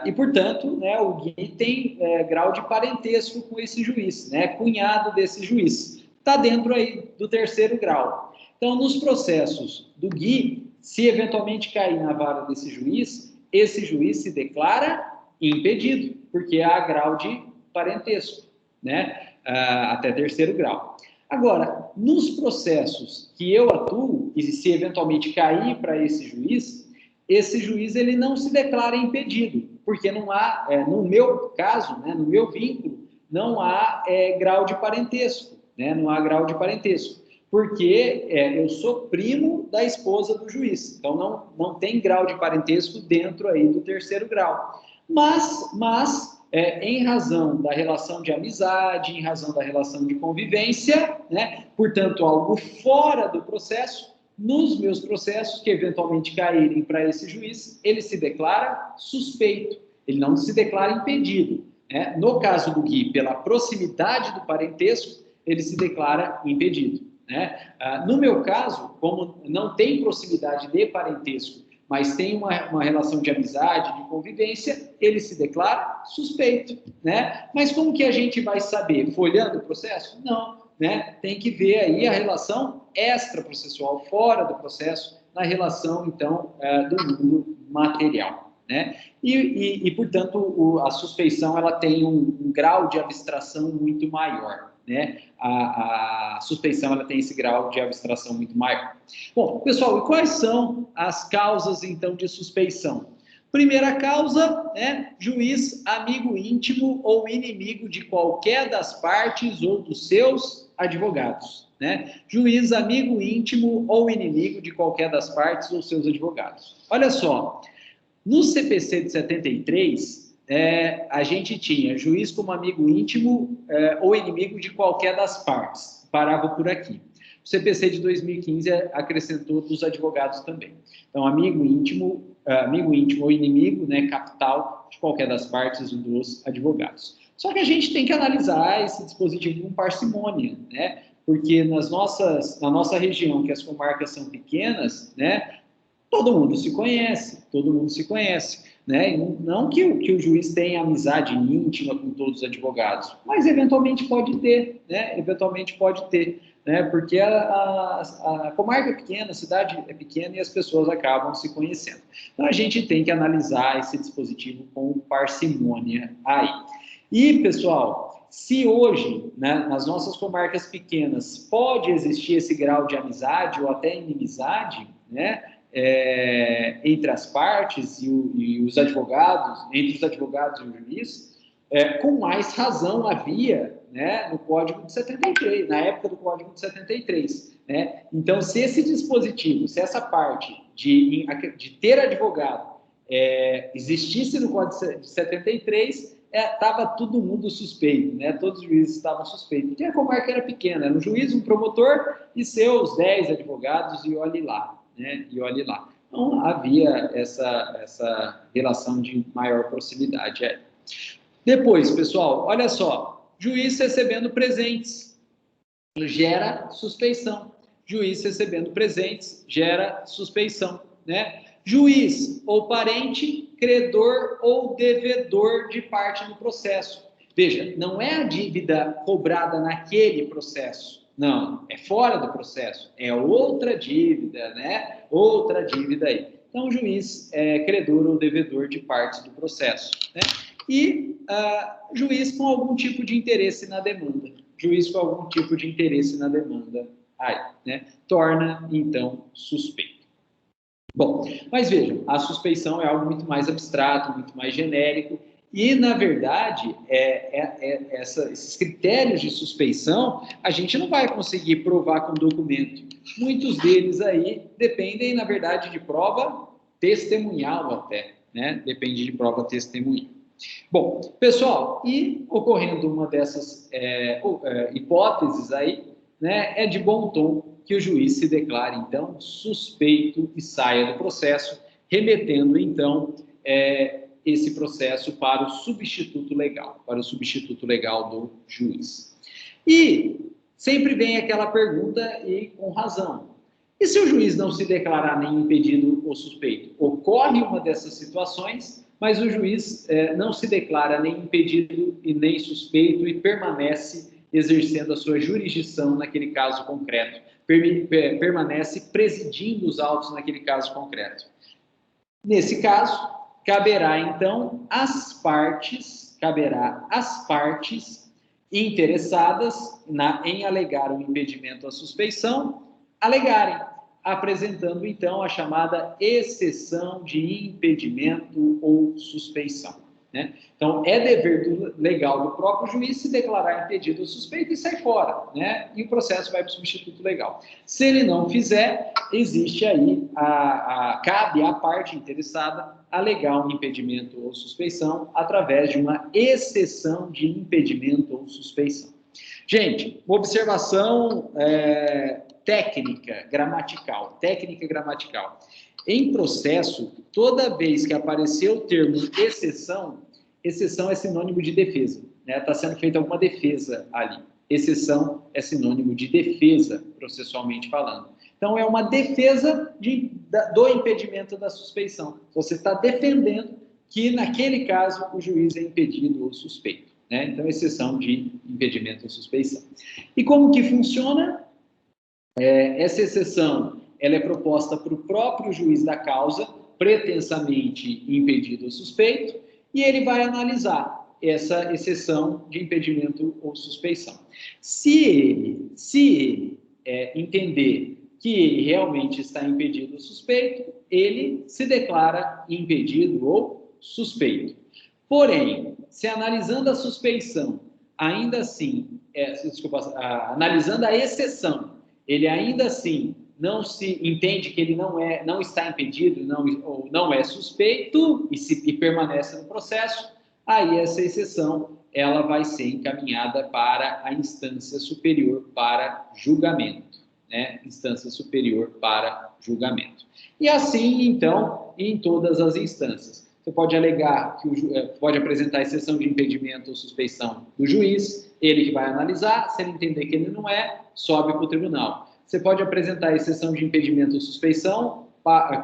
E, portanto, né, o Gui tem grau de parentesco com esse juiz, né? Cunhado desse juiz. Está dentro aí do terceiro grau. Então, nos processos do Gui, se eventualmente cair na vara desse juiz, esse juiz se declara Impedido, porque há grau de parentesco, né? Até terceiro grau. Agora, nos processos que eu atuo, e se eventualmente cair para esse juiz ele não se declara impedido, porque não há, no meu caso, né, no meu vínculo, não há grau de parentesco, né? Não há grau de parentesco, porque eu sou primo da esposa do juiz, então não tem grau de parentesco dentro aí do terceiro grau. Mas em razão da relação de amizade, em razão da relação de convivência, né? Portanto, algo fora do processo, nos meus processos que eventualmente caírem para esse juiz, ele se declara suspeito, ele não se declara impedido, né? No caso do Gui, pela proximidade do parentesco, ele se declara impedido, né? No meu caso, como não tem proximidade de parentesco, mas tem uma relação de amizade, de convivência, ele se declara suspeito, né? Mas como que a gente vai saber? Folhando o processo? Não, né? Tem que ver aí a relação extraprocessual, fora do processo, na relação, então, do mundo material, né? Portanto, a suspeição, ela tem um grau de abstração muito maior, né? A suspeição, ela tem esse grau de abstração muito maior. Bom, pessoal, e quais são as causas, então, de suspeição? Primeira causa, né, juiz amigo íntimo ou inimigo de qualquer das partes ou dos seus advogados, né? Juiz amigo íntimo ou inimigo de qualquer das partes ou seus advogados. Olha só, no CPC de 73, a gente tinha juiz como amigo íntimo ou inimigo de qualquer das partes. Parava por aqui. O CPC de 2015 acrescentou dos advogados também. Então, amigo íntimo ou inimigo, né, capital de qualquer das partes dos advogados. Só que a gente tem que analisar esse dispositivo com parcimônia, né? Porque na nossa região, que as comarcas são pequenas, né, todo mundo se conhece, né? Não que o juiz tenha amizade íntima com todos os advogados, mas eventualmente pode ter, né? Né? Porque a comarca é pequena, a cidade é pequena e as pessoas acabam se conhecendo. Então a gente tem que analisar esse dispositivo com parcimônia aí. E, pessoal, se hoje, né, nas nossas comarcas pequenas, pode existir esse grau de amizade ou até inimizade, né? Entre as partes e os advogados, entre os advogados e o juiz, com mais razão havia, né, no Código de 73, na época do Código de 73. Né? Então, se esse dispositivo, se essa parte de ter advogado existisse no Código de 73, estava todo mundo suspeito, né? Todos os juízes estavam suspeitos, porque a comarca era pequena, era um juiz, um promotor e seus 10 advogados, e olhe lá. Né? E olhe lá. Então, havia essa relação de maior proximidade. Depois, pessoal, olha só, juiz recebendo presentes gera suspeição. Juiz recebendo presentes gera suspeição, né? Juiz ou parente, credor ou devedor de parte do processo. Veja, não é a dívida cobrada naquele processo. Não, é fora do processo, é outra dívida, né? Outra dívida aí. Então, o juiz é credor ou devedor de partes do processo, né? E juiz com algum tipo de interesse na demanda. Juiz com algum tipo de interesse na demanda aí, né? Torna, então, suspeito. Bom, mas vejam, a suspeição é algo muito mais abstrato, muito mais genérico, e, na verdade, esses critérios de suspeição, a gente não vai conseguir provar com documento. Muitos deles aí dependem, na verdade, de prova testemunhal até, né? Depende de prova testemunhal. Bom, pessoal, e ocorrendo uma dessas hipóteses aí, né, é de bom tom que o juiz se declare, então, suspeito e saia do processo, remetendo, então, esse processo para o substituto legal, do juiz. E sempre vem aquela pergunta, e com razão, e se o juiz não se declarar nem impedido ou suspeito? Ocorre uma dessas situações, mas o juiz não se declara nem impedido e nem suspeito e permanece exercendo a sua jurisdição naquele caso concreto, permanece presidindo os autos naquele caso concreto. Nesse caso, caberá às partes interessadas em alegar o impedimento à suspeição, alegarem, apresentando, então, a chamada exceção de impedimento ou suspeição, né? Então, é dever legal do próprio juiz se declarar impedido ou suspeito e sair fora, né? E o processo vai para o substituto legal. Se ele não fizer, existe aí, cabe à parte interessada alegar um impedimento ou suspeição através de uma exceção de impedimento ou suspeição. Gente, observação técnica gramatical. Em processo, toda vez que aparecer o termo exceção é sinônimo de defesa, né? Está sendo feita alguma defesa ali. Exceção é sinônimo de defesa, processualmente falando. Então, é uma defesa do impedimento da suspeição. Você está defendendo que, naquele caso, o juiz é impedido ou suspeito, né? Então, exceção de impedimento ou suspeição. E como que funciona? Essa exceção ela é proposta para o próprio juiz da causa, pretensamente impedido ou suspeito, e ele vai analisar essa exceção de impedimento ou suspeição. Se ele entender que ele realmente está impedido ou suspeito, ele se declara impedido ou suspeito. Porém, se analisando a suspeição, ainda assim, analisando a exceção, ele ainda assim não se entende que ele não está impedido ou não é suspeito e permanece no processo, aí essa exceção ela vai ser encaminhada para a instância superior para julgamento, né? Instância superior para julgamento. E assim, então, em todas as instâncias. Você pode alegar, pode apresentar exceção de impedimento ou suspeição do juiz, ele que vai analisar, se ele entender que ele não sobe para o tribunal. Você pode apresentar exceção de impedimento ou suspeição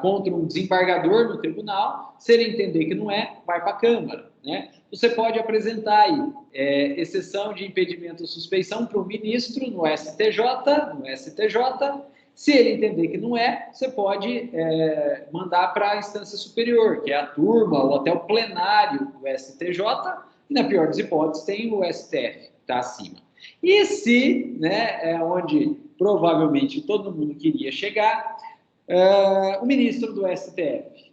contra um desembargador no tribunal, se ele entender que não vai para a Câmara, né? Você pode apresentar aí exceção de impedimento ou suspeição para o ministro no STJ, se ele entender que não você pode mandar para a instância superior, que é a turma ou até o plenário do STJ, e na pior das hipóteses tem o STF, que está acima. E se, onde provavelmente todo mundo queria chegar, o ministro do STF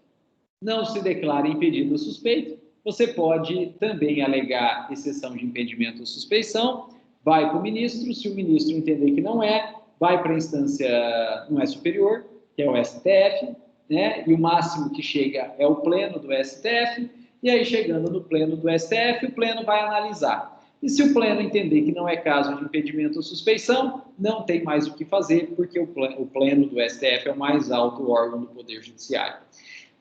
não se declara impedido ou suspeito, você pode também alegar exceção de impedimento ou suspeição, vai para o ministro, se o ministro entender que não vai para a instância superior, que é o STF, né? E o máximo que chega é o pleno do STF, e aí chegando no pleno do STF, o pleno vai analisar. E se o pleno entender que não é caso de impedimento ou suspeição, não tem mais o que fazer, porque o pleno do STF é o mais alto órgão do Poder Judiciário.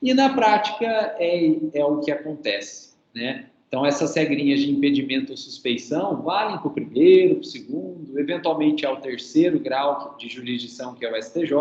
E na prática é o que acontece, né? Então, essas regrinhas de impedimento ou suspeição valem para o primeiro, para o segundo, eventualmente ao terceiro grau de jurisdição, que é o STJ,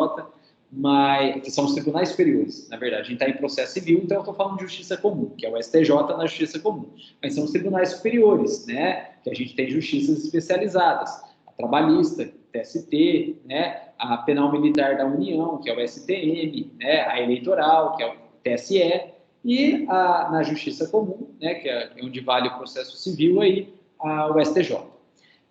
mas que são os tribunais superiores, na verdade. A gente está em processo civil, então eu estou falando de justiça comum, que é o STJ na justiça comum. Mas são os tribunais superiores, né? Que a gente tem justiças especializadas, a trabalhista, TST, né? A penal militar da União, que é o STM, né? A eleitoral, que é o TSE, e na justiça comum, né? Que é onde vale o processo civil, aí, o STJ.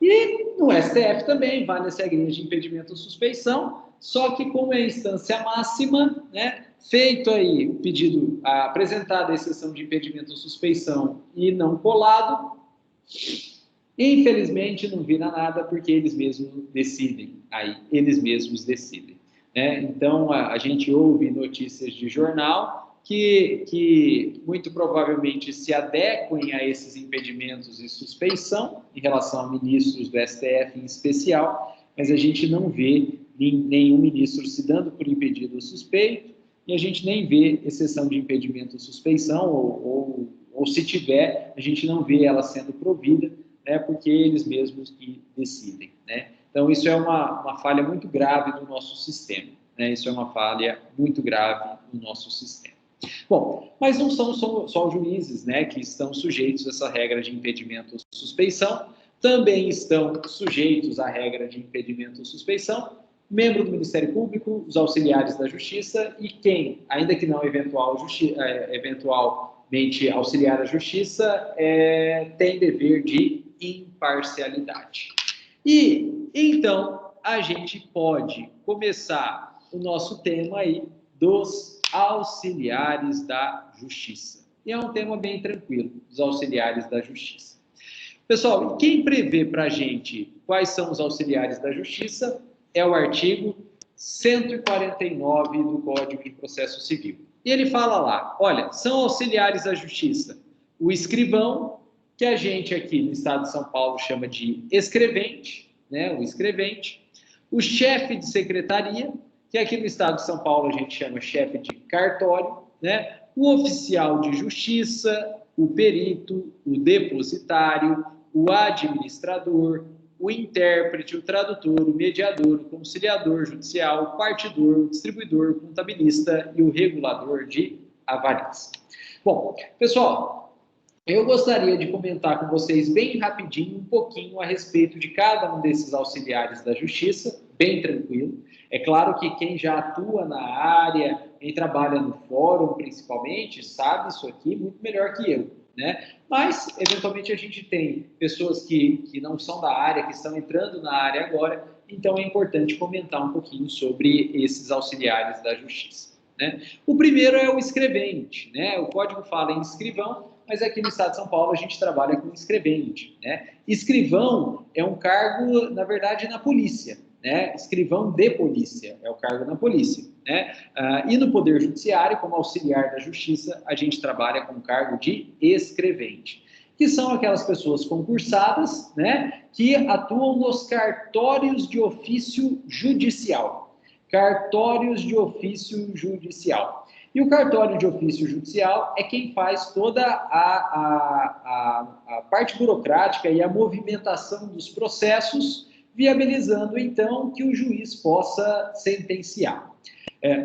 E no STF também vale as regrinhas de impedimento ou suspeição, só que como é a instância máxima, né, feito aí o pedido, apresentada a exceção de impedimento ou suspeição e não colado, infelizmente não vira nada porque eles mesmos decidem, né? Então a gente ouve notícias de jornal que muito provavelmente se adequem a esses impedimentos e suspeição em relação a ministros do STF em especial, mas a gente não vê nenhum ministro se dando por impedido ou suspeito, e a gente nem vê exceção de impedimento ou suspeição, ou se tiver, a gente não vê ela sendo provida, né, porque eles mesmos que decidem, né? Então, isso é uma falha muito grave do nosso sistema, né? Isso é uma falha muito grave no nosso sistema. Bom, mas não são só os juízes, né, que estão sujeitos a essa regra de impedimento ou suspeição, também estão sujeitos à regra de impedimento ou suspeição membro do Ministério Público, os auxiliares da Justiça e quem, ainda que não eventualmente auxiliar a Justiça, tem dever de imparcialidade. E, então, a gente pode começar o nosso tema aí dos auxiliares da Justiça. E é um tema bem tranquilo, os auxiliares da Justiça. Pessoal, quem prevê para a gente quais são os auxiliares da Justiça é o artigo 149 do Código de Processo Civil. E ele fala lá, olha, são auxiliares da Justiça o escrivão, que a gente aqui no estado de São Paulo chama de escrevente, né, o escrevente, o chefe de secretaria, que aqui no estado de São Paulo a gente chama chefe de cartório, né, o oficial de justiça, o perito, o depositário, o administrador, o intérprete, o tradutor, o mediador, o conciliador judicial, o partidor, o distribuidor, o contabilista e o regulador de avarias. Bom, pessoal, eu gostaria de comentar com vocês bem rapidinho um pouquinho a respeito de cada um desses auxiliares da Justiça, bem tranquilo. É claro que quem já atua na área, quem trabalha no fórum principalmente, sabe isso aqui muito melhor que eu, né? Mas, eventualmente, a gente tem pessoas que não são da área, que estão entrando na área agora, então é importante comentar um pouquinho sobre esses auxiliares da Justiça, né? O primeiro é o escrevente, né? O código fala em escrivão, mas aqui no estado de São Paulo a gente trabalha com escrevente, né? Escrivão é um cargo, na verdade, na polícia, né? Escrivão de polícia é o cargo na polícia, né? E no Poder Judiciário, como auxiliar da Justiça, a gente trabalha com o cargo de escrevente, que são aquelas pessoas concursadas, né, que atuam nos cartórios de ofício judicial. Cartórios de ofício judicial. E o cartório de ofício judicial é quem faz toda a parte burocrática e a movimentação dos processos, viabilizando, então, que o juiz possa sentenciar.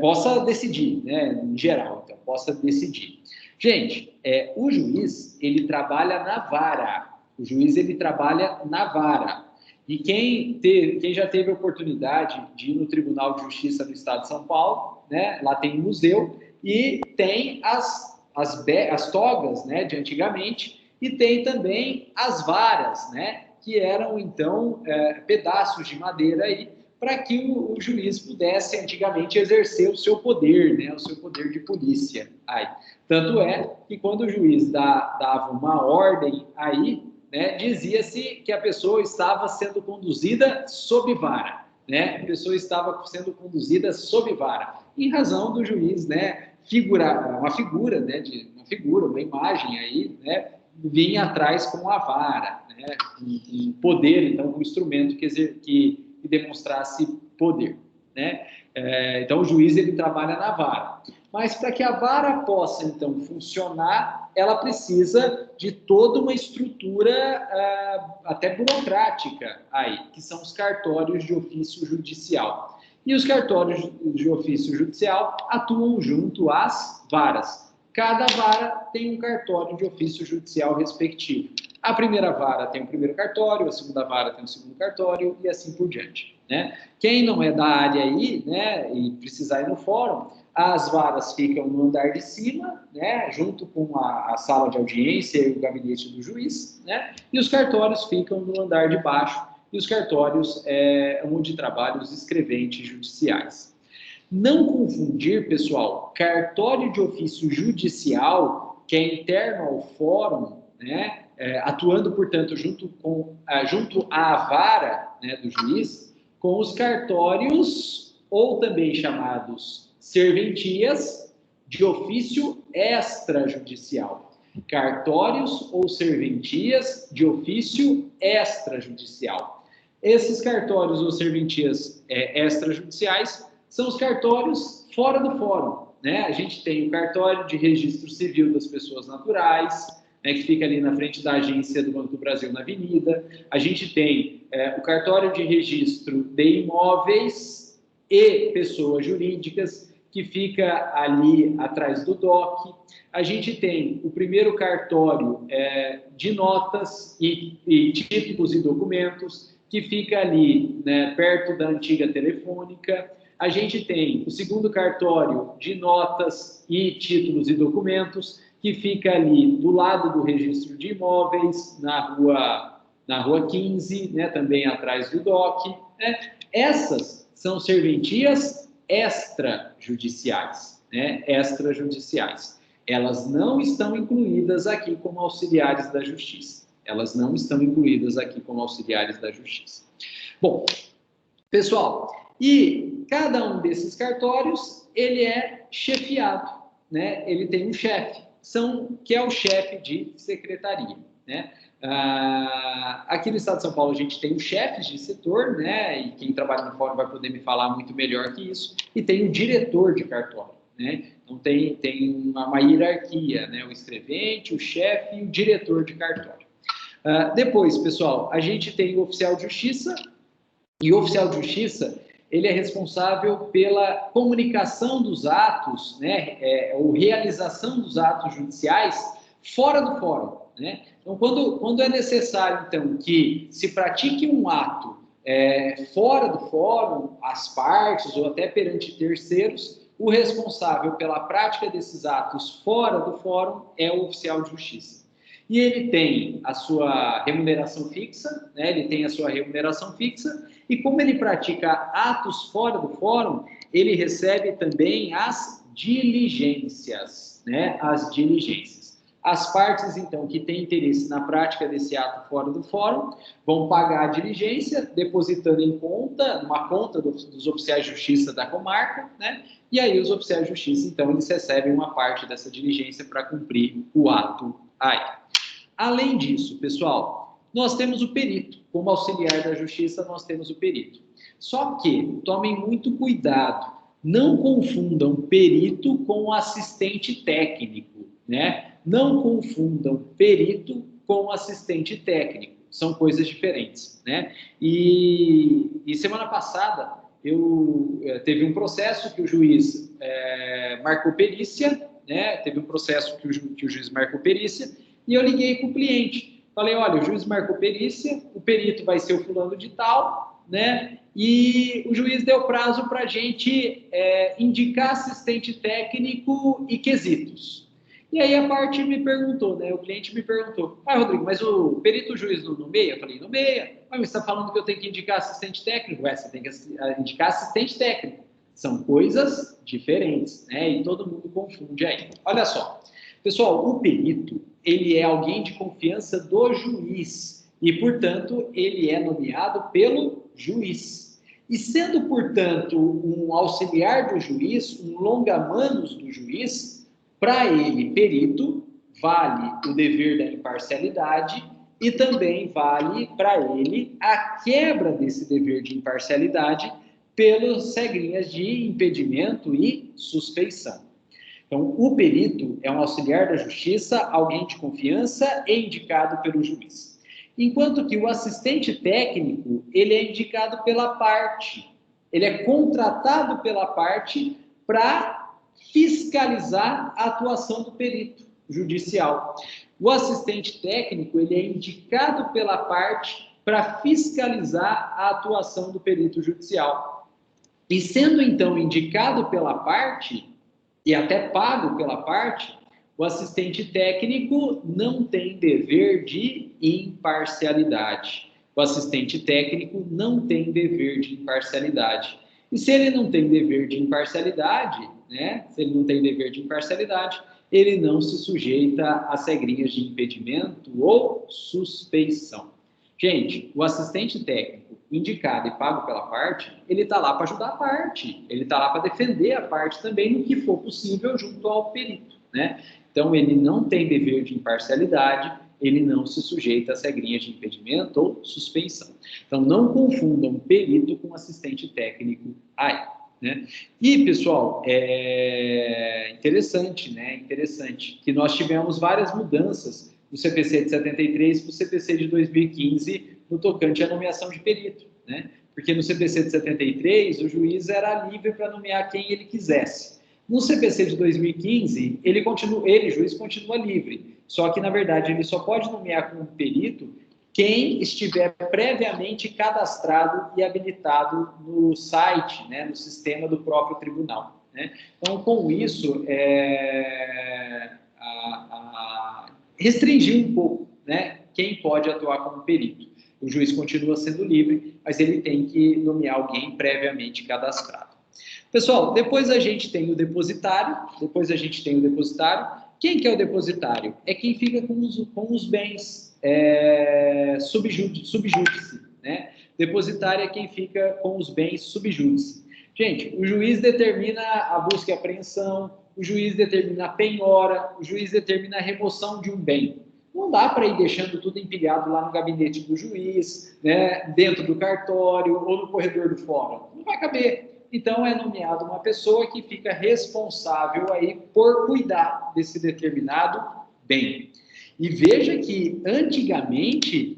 Possa decidir, né, em geral, então, possa decidir. Gente, o juiz, ele trabalha na vara. O juiz, ele trabalha na vara. E quem já teve a oportunidade de ir no Tribunal de Justiça do Estado de São Paulo, né, lá tem um museu, e tem as togas, né, de antigamente, e tem também as varas, né, que eram, então, pedaços de madeira aí, para que o juiz pudesse, antigamente, exercer o seu poder, né, o seu poder de polícia. Aí. Tanto é que quando o juiz dava uma ordem aí, né, dizia-se que a pessoa estava sendo conduzida sob vara, né, a pessoa estava sendo conduzida sob vara, em razão do juiz, né, uma imagem aí, né, vinha atrás com a vara, né, um poder, então, um instrumento que demonstrasse poder, né? Então, o juiz, ele trabalha na vara. Mas, para que a vara possa, então, funcionar, ela precisa de toda uma estrutura até burocrática aí, que são os cartórios de ofício judicial. E os cartórios de ofício judicial atuam junto às varas. Cada vara tem um cartório de ofício judicial respectivo. A primeira vara tem o primeiro cartório, a segunda vara tem o segundo cartório e assim por diante, né? Quem não é da área aí, né, e precisar ir no fórum, as varas ficam no andar de cima, né, junto com a sala de audiência e o gabinete do juiz, né, e os cartórios ficam no andar de baixo, e os cartórios onde trabalham os escreventes judiciais. Não confundir, pessoal, cartório de ofício judicial, que é interno ao fórum, né, atuando, portanto, junto à vara, né, do juiz, com os cartórios, ou também chamados serventias, de ofício extrajudicial. Cartórios ou serventias de ofício extrajudicial. Esses cartórios ou serventias extrajudiciais são os cartórios fora do fórum, né? A gente tem o cartório de registro civil das pessoas naturais, né, que fica ali na frente da agência do Banco do Brasil na Avenida. A gente tem o cartório de registro de imóveis e pessoas jurídicas, que fica ali atrás do DOC. A gente tem o primeiro cartório de notas e títulos e documentos, que fica ali, né, perto da antiga Telefônica. A gente tem o segundo cartório de notas e títulos e documentos, que fica ali do lado do registro de imóveis, na rua 15, né, também atrás do DOC. Né? Essas são serventias extrajudiciais, né, extrajudiciais. Elas não estão incluídas aqui como auxiliares da Justiça. Elas não estão incluídas aqui como auxiliares da Justiça. Bom, pessoal, e cada um desses cartórios, ele é chefiado, né? Ele tem um chefe, que é o chefe de secretaria, né? Aqui no estado de São Paulo a gente tem os chefes de setor, né? E quem trabalha no fórum vai poder me falar muito melhor que isso. E tem o diretor de cartório, né? Então tem uma hierarquia, né? O escrevente, o chefe e o diretor de cartório. Depois, pessoal, a gente tem o oficial de justiça, e o oficial de justiça, ele é responsável pela comunicação dos atos, né, ou realização dos atos judiciais fora do fórum, né? Então, quando é necessário, então, que se pratique um ato fora do fórum, as partes, ou até perante terceiros, o responsável pela prática desses atos fora do fórum é o oficial de justiça. E ele tem a sua remuneração fixa, né? Ele tem a sua remuneração fixa, e como ele pratica atos fora do fórum, ele recebe também as diligências, né? As diligências. As partes, então, que têm interesse na prática desse ato fora do fórum, vão pagar a diligência, depositando em conta, numa conta dos oficiais de justiça da comarca, né? E aí os oficiais de justiça, então, eles recebem uma parte dessa diligência para cumprir o ato aí. Além disso, pessoal, nós temos o perito. Como auxiliar da justiça, nós temos o perito. Só que, tomem muito cuidado, não confundam perito com assistente técnico, né? Não confundam perito com assistente técnico. São coisas diferentes, né? E semana passada, teve um processo que o juiz marcou perícia, né? Teve um processo que o juiz marcou perícia, e eu liguei para o cliente. Falei, olha, o juiz marcou perícia, o perito vai ser o fulano de tal, né? E o juiz deu prazo para a gente indicar assistente técnico e quesitos. E aí a parte me perguntou, né? O cliente me perguntou, Rodrigo, mas o perito juiz não nomeia? Eu falei, nomeia. Mas você está falando que eu tenho que indicar assistente técnico? Você tem que indicar assistente técnico. São coisas diferentes, né? E todo mundo confunde aí. Olha só. Pessoal, o perito, ele é alguém de confiança do juiz e, portanto, ele é nomeado pelo juiz. E sendo, portanto, um auxiliar do juiz, um longa-manos do juiz, para ele, perito, vale o dever da imparcialidade e também vale para ele a quebra desse dever de imparcialidade pelas regrinhas de impedimento e suspeição. Então, o perito é um auxiliar da justiça, alguém de confiança e indicado pelo juiz. Enquanto que o assistente técnico, ele é indicado pela parte. Ele é contratado pela parte para fiscalizar a atuação do perito judicial. O assistente técnico, ele é indicado pela parte para fiscalizar a atuação do perito judicial. E sendo, então, indicado pela parte e até pago pela parte, o assistente técnico não tem dever de imparcialidade. O assistente técnico não tem dever de imparcialidade. E se ele não tem dever de imparcialidade, né? Se ele não tem dever de imparcialidade, ele não se sujeita às regrinhas de impedimento ou suspeição. Gente, o assistente técnico indicado e pago pela parte, ele está lá para ajudar a parte, ele está lá para defender a parte também no que for possível junto ao perito, né? Então, ele não tem dever de imparcialidade, ele não se sujeita às regrinhas de impedimento ou suspensão. Então, não confundam perito com assistente técnico aí, né? E, pessoal, é interessante, né? Interessante que nós tivemos várias mudanças do CPC de 73 para o CPC de 2015 no tocante à nomeação de perito, né? Porque no CPC de 73 o juiz era livre para nomear quem ele quisesse. No CPC de 2015, juiz, continua livre. Só que, na verdade, ele só pode nomear como perito quem estiver previamente cadastrado e habilitado no site, né, no sistema do próprio tribunal, né? Então, com isso, restringir um pouco, né, quem pode atuar como perito. O juiz continua sendo livre, mas ele tem que nomear alguém previamente cadastrado. Pessoal, depois a gente tem o depositário. Quem que é o depositário? É quem fica com os bens subjúdice, né? Depositário é quem fica com os bens subjúdice. Gente, o juiz determina a busca e apreensão, o juiz determina a penhora, o juiz determina a remoção de um bem. Não dá para ir deixando tudo empilhado lá no gabinete do juiz, né, dentro do cartório ou no corredor do fórum. Não vai caber. Então, é nomeado uma pessoa que fica responsável aí por cuidar desse determinado bem. E veja que, antigamente,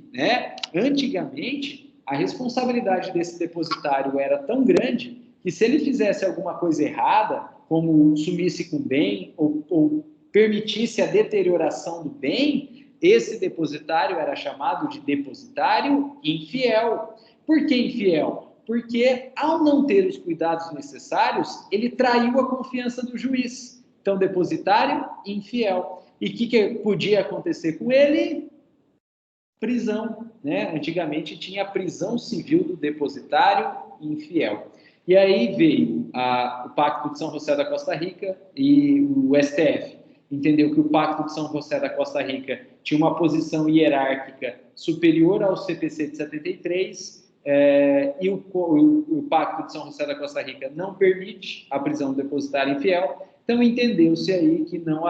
a responsabilidade desse depositário era tão grande que, se ele fizesse alguma coisa errada, como sumisse com o bem ou permitisse a deterioração do bem, esse depositário era chamado de depositário infiel. Por que infiel? Porque, ao não ter os cuidados necessários, ele traiu a confiança do juiz. Então, depositário infiel. E o que podia acontecer com ele? Prisão, né? Antigamente tinha a prisão civil do depositário infiel. E aí veio o Pacto de São José da Costa Rica e o STF entendeu que o Pacto de São José da Costa Rica tinha uma posição hierárquica superior ao CPC de 73, e o Pacto de São José da Costa Rica não permite a prisão do depositário infiel. Então, entendeu-se aí que não,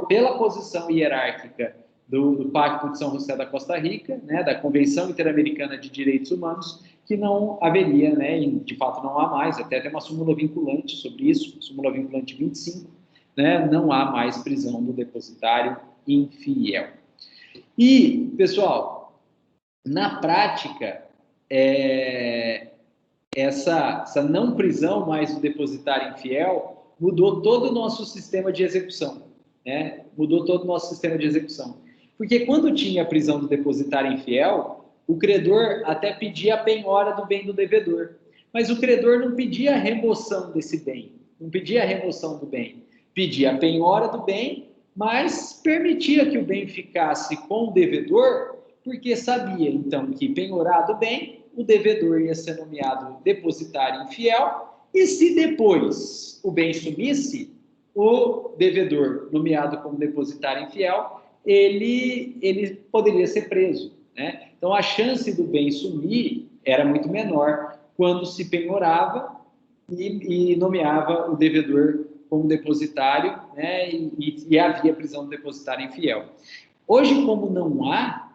pela posição hierárquica do Pacto de São José da Costa Rica, né, da Convenção Interamericana de Direitos Humanos, que não haveria, né, e de fato não há mais, até tem uma súmula vinculante sobre isso, súmula vinculante 25, né, não há mais prisão do depositário infiel. E, pessoal, na prática, essa não prisão mais do depositário infiel mudou todo o nosso sistema de execução, né? Mudou todo o nosso sistema de execução. Porque quando tinha a prisão do depositário infiel, o credor até pedia a penhora do bem do devedor, mas o credor não pedia a remoção desse bem, não pedia a remoção do bem, pedia a penhora do bem, mas permitia que o bem ficasse com o devedor, porque sabia, então, que penhorado o bem, o devedor ia ser nomeado depositário infiel, e se depois o bem sumisse, o devedor nomeado como depositário infiel, ele poderia ser preso, né? Então, a chance do bem sumir era muito menor quando se penhorava e nomeava o devedor como depositário, né? E havia prisão do depositário infiel. Hoje, como não há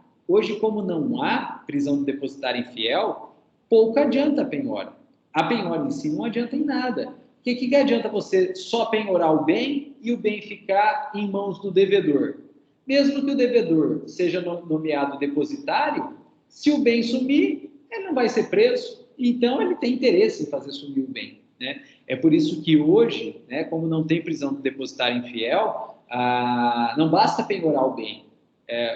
prisão do depositário infiel, pouco adianta a penhora. A penhora em si não adianta em nada. O que adianta você só penhorar o bem e o bem ficar em mãos do devedor? Mesmo que o devedor seja nomeado depositário, se o bem sumir, ele não vai ser preso. Então, ele tem interesse em fazer sumir o bem, né? É por isso que hoje, né, como não tem prisão do depositário infiel, não basta penhorar o bem.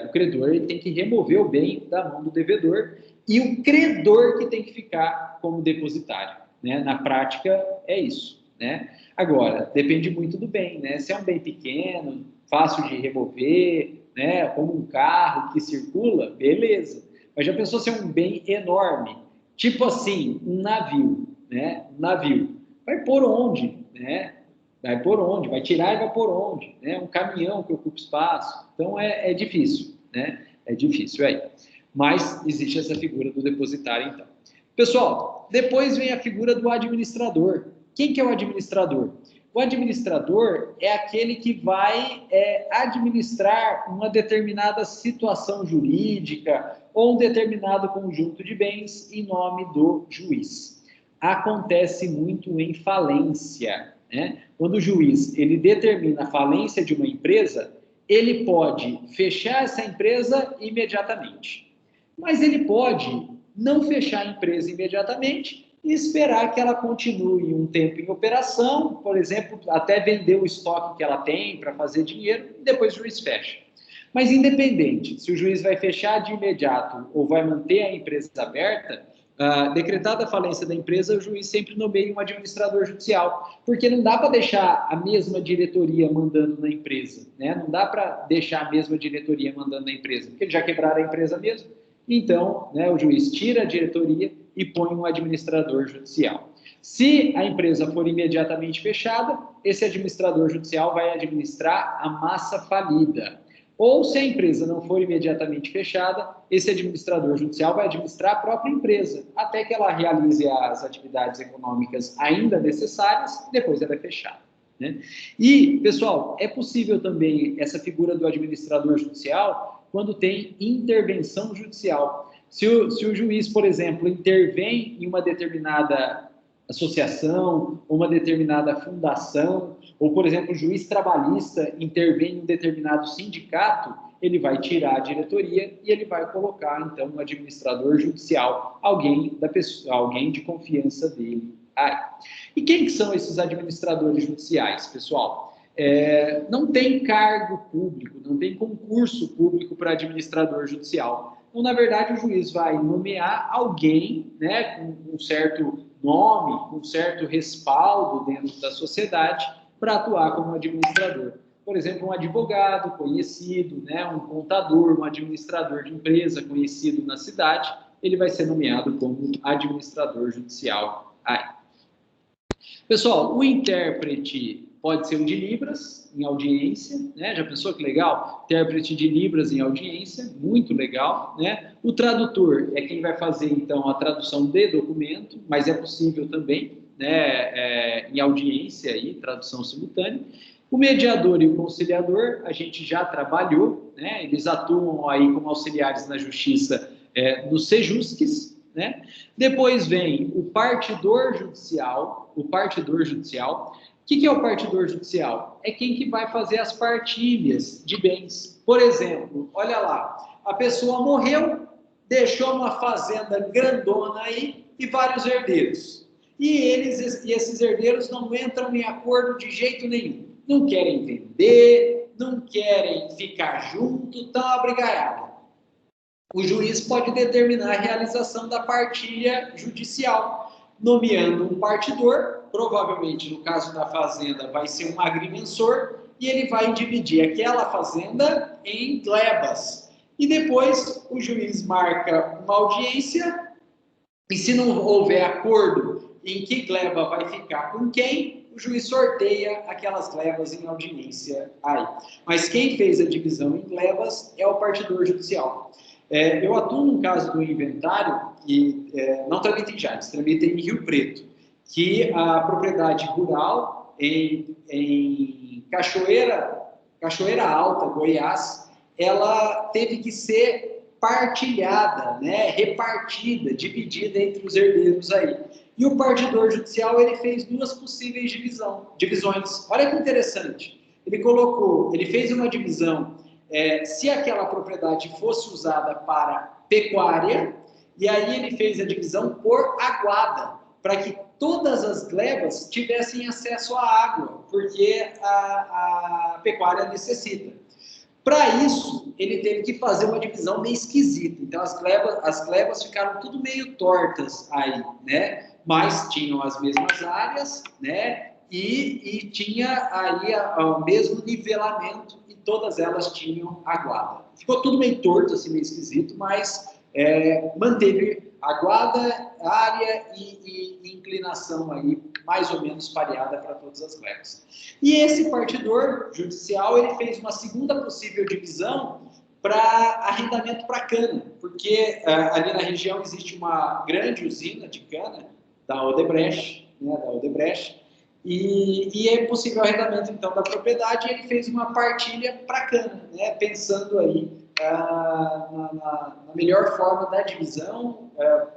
O credor ele tem que remover o bem da mão do devedor e o credor que tem que ficar como depositário, né? Na prática, é isso, né? Agora, depende muito do bem, né? Se é um bem pequeno, fácil de remover, né? Como um carro que circula, beleza. Mas já pensou se é um bem enorme? Tipo assim, um navio, né? Um navio. Vai por onde, né? Vai por onde? Vai tirar e vai por onde? Né? Um caminhão que ocupa espaço. Então, é difícil, né? É difícil aí. Mas existe essa figura do depositário, então. Pessoal, depois vem a figura do administrador. Quem que é o administrador? O administrador é aquele que vai administrar uma determinada situação jurídica ou um determinado conjunto de bens em nome do juiz. Acontece muito em falência, né? Quando o juiz ele determina a falência de uma empresa, ele pode fechar essa empresa imediatamente. Mas ele pode não fechar a empresa imediatamente e esperar que ela continue um tempo em operação, por exemplo, até vender o estoque que ela tem para fazer dinheiro, e depois o juiz fecha. Mas independente se o juiz vai fechar de imediato ou vai manter a empresa aberta, decretada a falência da empresa, o juiz sempre nomeia um administrador judicial, porque não dá para deixar a mesma diretoria mandando na empresa, né? Não dá para deixar a mesma diretoria mandando na empresa, porque eles já quebraram a empresa mesmo. Então, né, o juiz tira a diretoria e põe um administrador judicial. Se a empresa for imediatamente fechada, esse administrador judicial vai administrar a massa falida. Ou, se a empresa não for imediatamente fechada, esse administrador judicial vai administrar a própria empresa, até que ela realize as atividades econômicas ainda necessárias, e depois ela é fechada, né? E, pessoal, é possível também essa figura do administrador judicial quando tem intervenção judicial. Se o juiz, por exemplo, intervém em uma determinada associação, ou uma determinada fundação, ou, por exemplo, o juiz trabalhista intervém em um determinado sindicato, ele vai tirar a diretoria e ele vai colocar, então, um administrador judicial, alguém de confiança dele. E quem que são esses administradores judiciais, pessoal? Não tem cargo público, não tem concurso público para administrador judicial. Então, na verdade, o juiz vai nomear alguém, né, com um certo nome, com um certo respaldo dentro da sociedade para atuar como administrador. Por exemplo, um advogado conhecido, né, um contador, um administrador de empresa conhecido na cidade, ele vai ser nomeado como administrador judicial. Pessoal, o intérprete pode ser um de Libras, em audiência, né? Já pensou que legal? Intérprete de Libras em audiência, muito legal, né? O tradutor é quem vai fazer, então, a tradução de documento, mas é possível também, né, em audiência, aí, tradução simultânea. O mediador e o conciliador, a gente já trabalhou, né? Eles atuam aí como auxiliares na justiça nos sejusques, né? Depois vem o partidor judicial. O que é o partidor judicial? É quem que vai fazer as partilhas de bens. Por exemplo, olha lá, a pessoa morreu, deixou uma fazenda grandona aí e vários herdeiros. E esses herdeiros não entram em acordo de jeito nenhum. Não querem vender, não querem ficar junto, estão abrigaiados. O juiz pode determinar a realização da partilha judicial, nomeando um partidor, provavelmente no caso da fazenda vai ser um agrimensor, e ele vai dividir aquela fazenda em glebas. E depois o juiz marca uma audiência, e se não houver acordo em que gleba vai ficar com quem, o juiz sorteia aquelas glebas em audiência aí. Mas quem fez a divisão em glebas é o partidor judicial. Eu atuo num caso do inventário, e não tramita em Jales, tramita em Rio Preto, que a propriedade rural em Cachoeira Alta, Goiás, ela teve que ser partilhada, né, repartida, dividida entre os herdeiros aí. E o partidor judicial, ele fez duas possíveis divisões. Olha que interessante. Ele fez uma divisão se aquela propriedade fosse usada para pecuária, e aí ele fez a divisão por aguada, para que todas as glebas tivessem acesso à água, porque a pecuária necessita. Para isso, ele teve que fazer uma divisão meio esquisita. Então, as glebas ficaram tudo meio tortas aí, né? Mas tinham as mesmas áreas, né? E tinha aí o mesmo nivelamento, e todas elas tinham aguada. Ficou tudo meio torto, assim, meio esquisito, mas manteve aguada, área e inclinação aí mais ou menos pareada para todas as glebas. E esse partidor judicial, ele fez uma segunda possível divisão para arrendamento para cana, porque ali na região existe uma grande usina de cana da Odebrecht, né, e é possível o arrendamento, então, da propriedade, e ele fez uma partilha para cana, né, pensando aí na melhor forma da divisão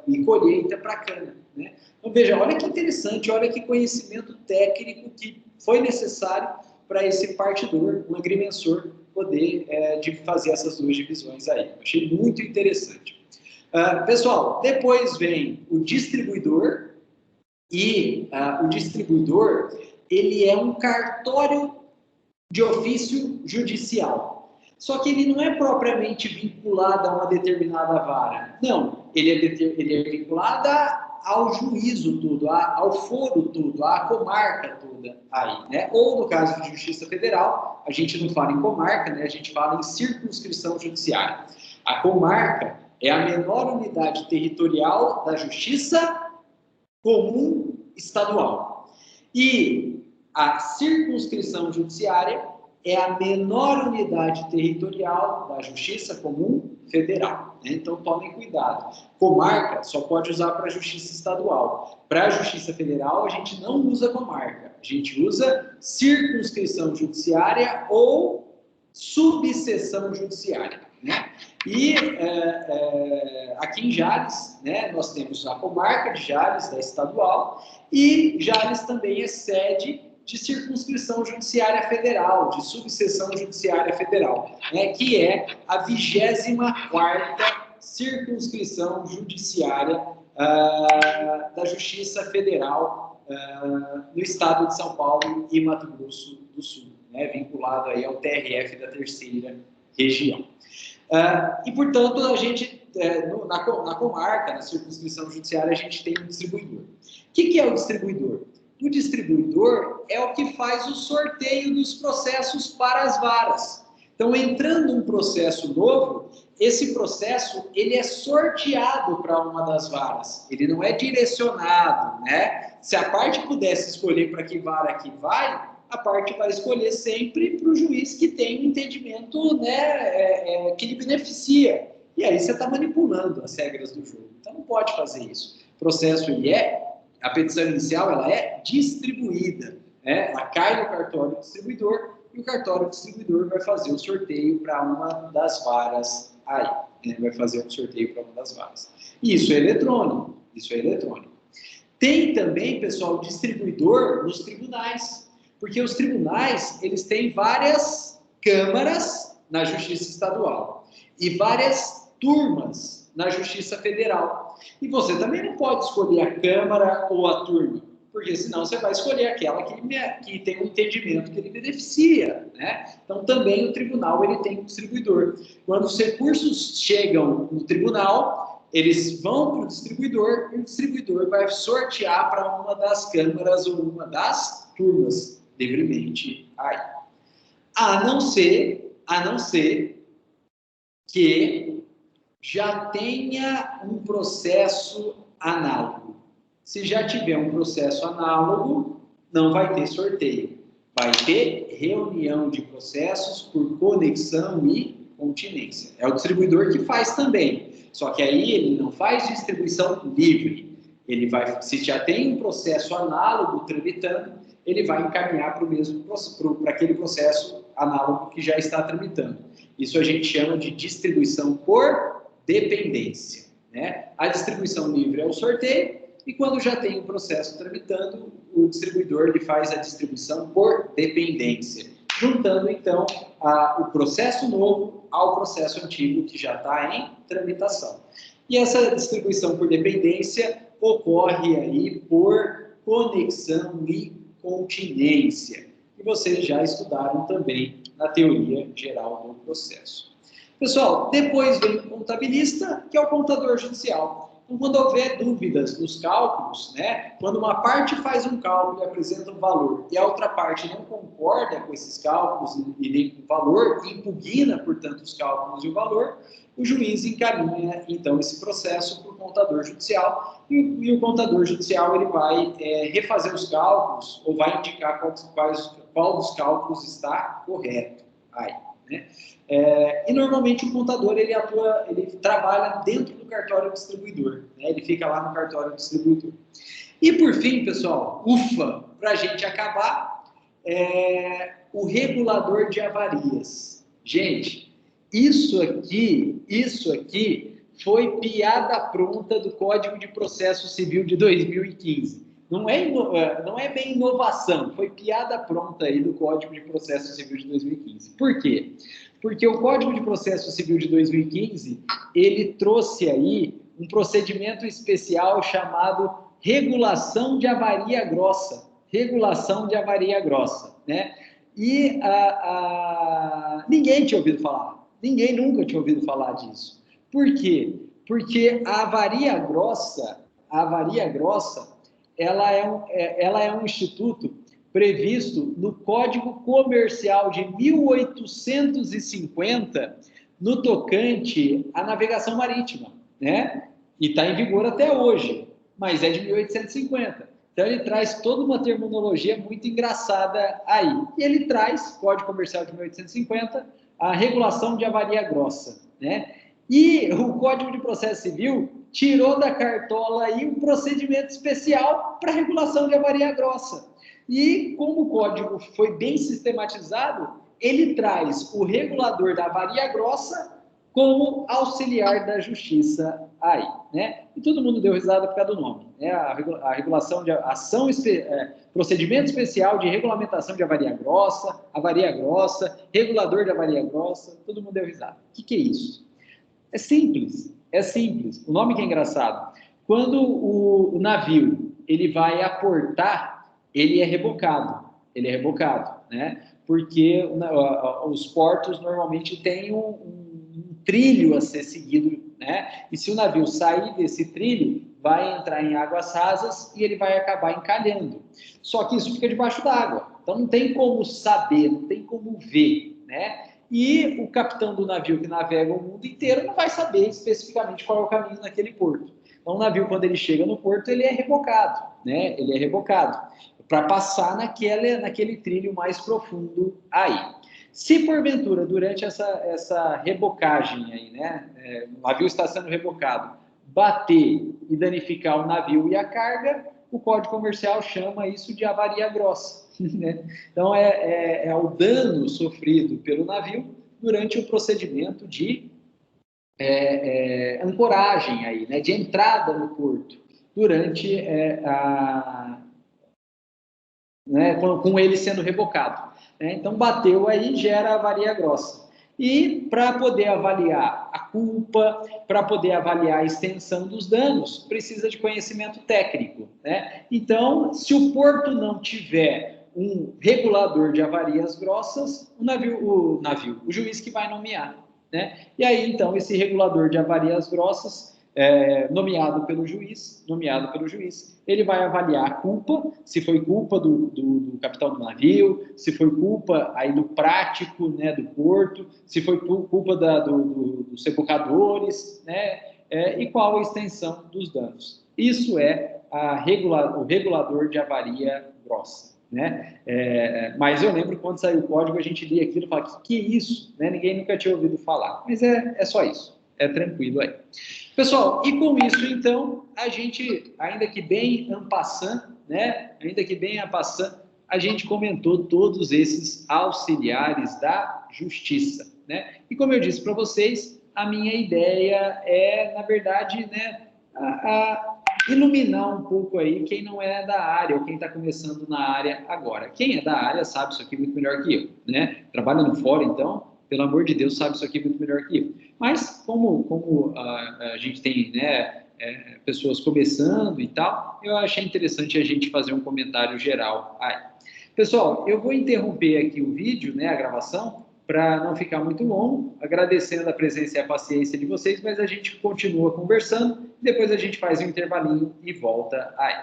e colheita para cana, né. Então, veja, olha que interessante, olha que conhecimento técnico que foi necessário para esse partidor, um agrimensor, poder fazer essas duas divisões aí. Achei muito interessante. Pessoal, depois vem o distribuidor, e o distribuidor, ele é um cartório de ofício judicial. Só que ele não é propriamente vinculado a uma determinada vara. Não, ele é vinculado ao juízo todo, ao foro todo, à comarca toda aí, né? Ou no caso de Justiça Federal, a gente não fala em comarca, né? A gente fala em circunscrição judiciária. A comarca é a menor unidade territorial da Justiça Comum Estadual. E a circunscrição judiciária é a menor unidade territorial da Justiça Comum Federal. Né? Então, tomem cuidado. Comarca só pode usar para a Justiça Estadual. Para a Justiça Federal, a gente não usa comarca. A gente usa circunscrição judiciária ou subseção judiciária. Né? E aqui em Jales, né, nós temos a comarca de Jales, da estadual, e Jales também é sede de circunscrição judiciária federal, de subseção judiciária federal, né, que é a 24ª circunscrição judiciária da Justiça Federal no estado de São Paulo e Mato Grosso do Sul, né, vinculado aí ao TRF da 3ª região. E, portanto, a gente, na comarca, na circunscrição judiciária, a gente tem um distribuidor. O que é o distribuidor? O distribuidor é o que faz o sorteio dos processos para as varas. Então, entrando um processo novo, esse processo ele é sorteado para uma das varas. Ele não é direcionado, né? Se a parte pudesse escolher para que vara que vai, a parte vai escolher sempre para o juiz que tem um entendimento, né, que lhe beneficia. E aí você está manipulando as regras do jogo. Então, não pode fazer isso. O processo, a petição inicial, ela é distribuída. Né? Ela cai no cartório distribuidor e o cartório distribuidor vai fazer o sorteio para uma das varas aí. Né? Vai fazer um sorteio para uma das varas. E isso é eletrônico. Isso é eletrônico. Tem também, pessoal, distribuidor nos tribunais. Porque os tribunais, eles têm várias câmaras na Justiça Estadual e várias turmas na Justiça Federal. E você também não pode escolher a câmara ou a turma, porque senão você vai escolher aquela que tem um entendimento que ele beneficia, né? Então, também o tribunal ele tem um distribuidor. Quando os recursos chegam no tribunal, eles vão para o distribuidor e o distribuidor vai sortear para uma das câmaras ou uma das turmas livremente aí. A não ser que já tenha um processo análogo. Se já tiver um processo análogo, não vai ter sorteio. Vai ter reunião de processos por conexão e continência. É o distribuidor que faz também. Só que aí ele não faz distribuição livre. Ele vai, se já tem um processo análogo tramitando, ele vai encaminhar para aquele processo análogo que já está tramitando. Isso a gente chama de distribuição por dependência. Né? A distribuição livre é o sorteio, e quando já tem um processo tramitando, o distribuidor ele faz a distribuição por dependência, juntando, então, o processo novo ao processo antigo que já está em tramitação. E essa distribuição por dependência ocorre aí por conexão e continência, que vocês já estudaram também na teoria geral do processo. Pessoal, depois vem o contabilista, que é o contador judicial. Então, quando houver dúvidas nos cálculos, né, quando uma parte faz um cálculo e apresenta um valor e a outra parte não concorda com esses cálculos e nem com o valor, impugna, portanto, os cálculos e o valor, o juiz encaminha, então, esse processo para o contador judicial e o contador judicial ele vai refazer os cálculos ou vai indicar qual dos cálculos está correto. Aí, né? E normalmente o contador ele trabalha dentro do cartório distribuidor, né? Ele fica lá no cartório distribuidor. E por fim, pessoal, ufa, para a gente acabar, o regulador de avarias. Gente, isso aqui foi piada pronta do Código de Processo Civil de 2015. Não é bem inovação, foi piada pronta aí do Código de Processo Civil de 2015. Por quê? Porque o Código de Processo Civil de 2015, ele trouxe aí um procedimento especial chamado regulação de avaria grossa. Regulação de avaria grossa, né? E ninguém tinha ouvido falar. Ninguém nunca tinha ouvido falar disso. Por quê? Porque a avaria grossa, ela é um instituto previsto no Código Comercial de 1850, no tocante à navegação marítima, né? E está em vigor até hoje, mas é de 1850. Então, ele traz toda uma terminologia muito engraçada aí. E ele traz, Código Comercial de 1850, a regulação de avaria grossa, né? E o Código de Processo Civil tirou da cartola aí um procedimento especial para regulação de avaria grossa. E como o código foi bem sistematizado, ele traz o regulador da avaria grossa como auxiliar da justiça aí, né? E todo mundo deu risada por causa do nome, né? A regulação de procedimento especial de regulamentação de avaria grossa, regulador de avaria grossa, todo mundo deu risada. O que é isso? É simples. O nome que é engraçado. Quando o navio ele vai aportar, ele é rebocado, né? Porque os portos normalmente têm um trilho a ser seguido, né? E se o navio sair desse trilho, vai entrar em águas rasas e ele vai acabar encalhando. Só que isso fica debaixo d'água, então não tem como saber, não tem como ver, né? E o capitão do navio que navega o mundo inteiro não vai saber especificamente qual é o caminho naquele porto. Então, o navio, quando ele chega no porto, ele é rebocado, né? Ele é rebocado para passar naquele trilho mais profundo aí. Se, porventura, durante essa rebocagem aí, né? O navio está sendo rebocado, bater e danificar o navio e a carga, o Código Comercial chama isso de avaria grossa. Né? Então, é o dano sofrido pelo navio durante o procedimento de ancoragem, aí, né? De entrada no porto, durante né? com ele sendo rebocado. Né? Então, bateu aí, gera avaria grossa. E para poder avaliar a culpa, para poder avaliar a extensão dos danos, precisa de conhecimento técnico. Né? Então, se o porto não tiver um regulador de avarias grossas, o juiz que vai nomear. Né? E aí, então, esse regulador de avarias grossas, nomeado pelo juiz, ele vai avaliar a culpa, se foi culpa do capitão do navio, se foi culpa aí do prático, né, do porto, se foi culpa dos rebocadores, né, e qual a extensão dos danos. Isso é o regulador de avaria grossa. Né? Mas eu lembro quando saiu o código, a gente lia aquilo e falava, que é isso? Né? Ninguém nunca tinha ouvido falar. Mas é só isso. É tranquilo aí. Pessoal, e com isso, então, a gente, ainda que bem en passant, né? A gente comentou todos esses auxiliares da justiça, né? E como eu disse para vocês, a minha ideia é, na verdade, né, iluminar um pouco aí quem não é da área ou quem está começando na área agora. Quem é da área sabe isso aqui muito melhor que eu, né? Trabalha no fórum, então, pelo amor de Deus, sabe isso aqui muito melhor que eu. Mas, como a gente tem, né, pessoas começando e tal, eu achei interessante a gente fazer um comentário geral aí. Pessoal, eu vou interromper aqui o vídeo, né, a gravação, para não ficar muito longo, agradecendo a presença e a paciência de vocês, mas a gente continua conversando, depois a gente faz um intervalinho e volta aí.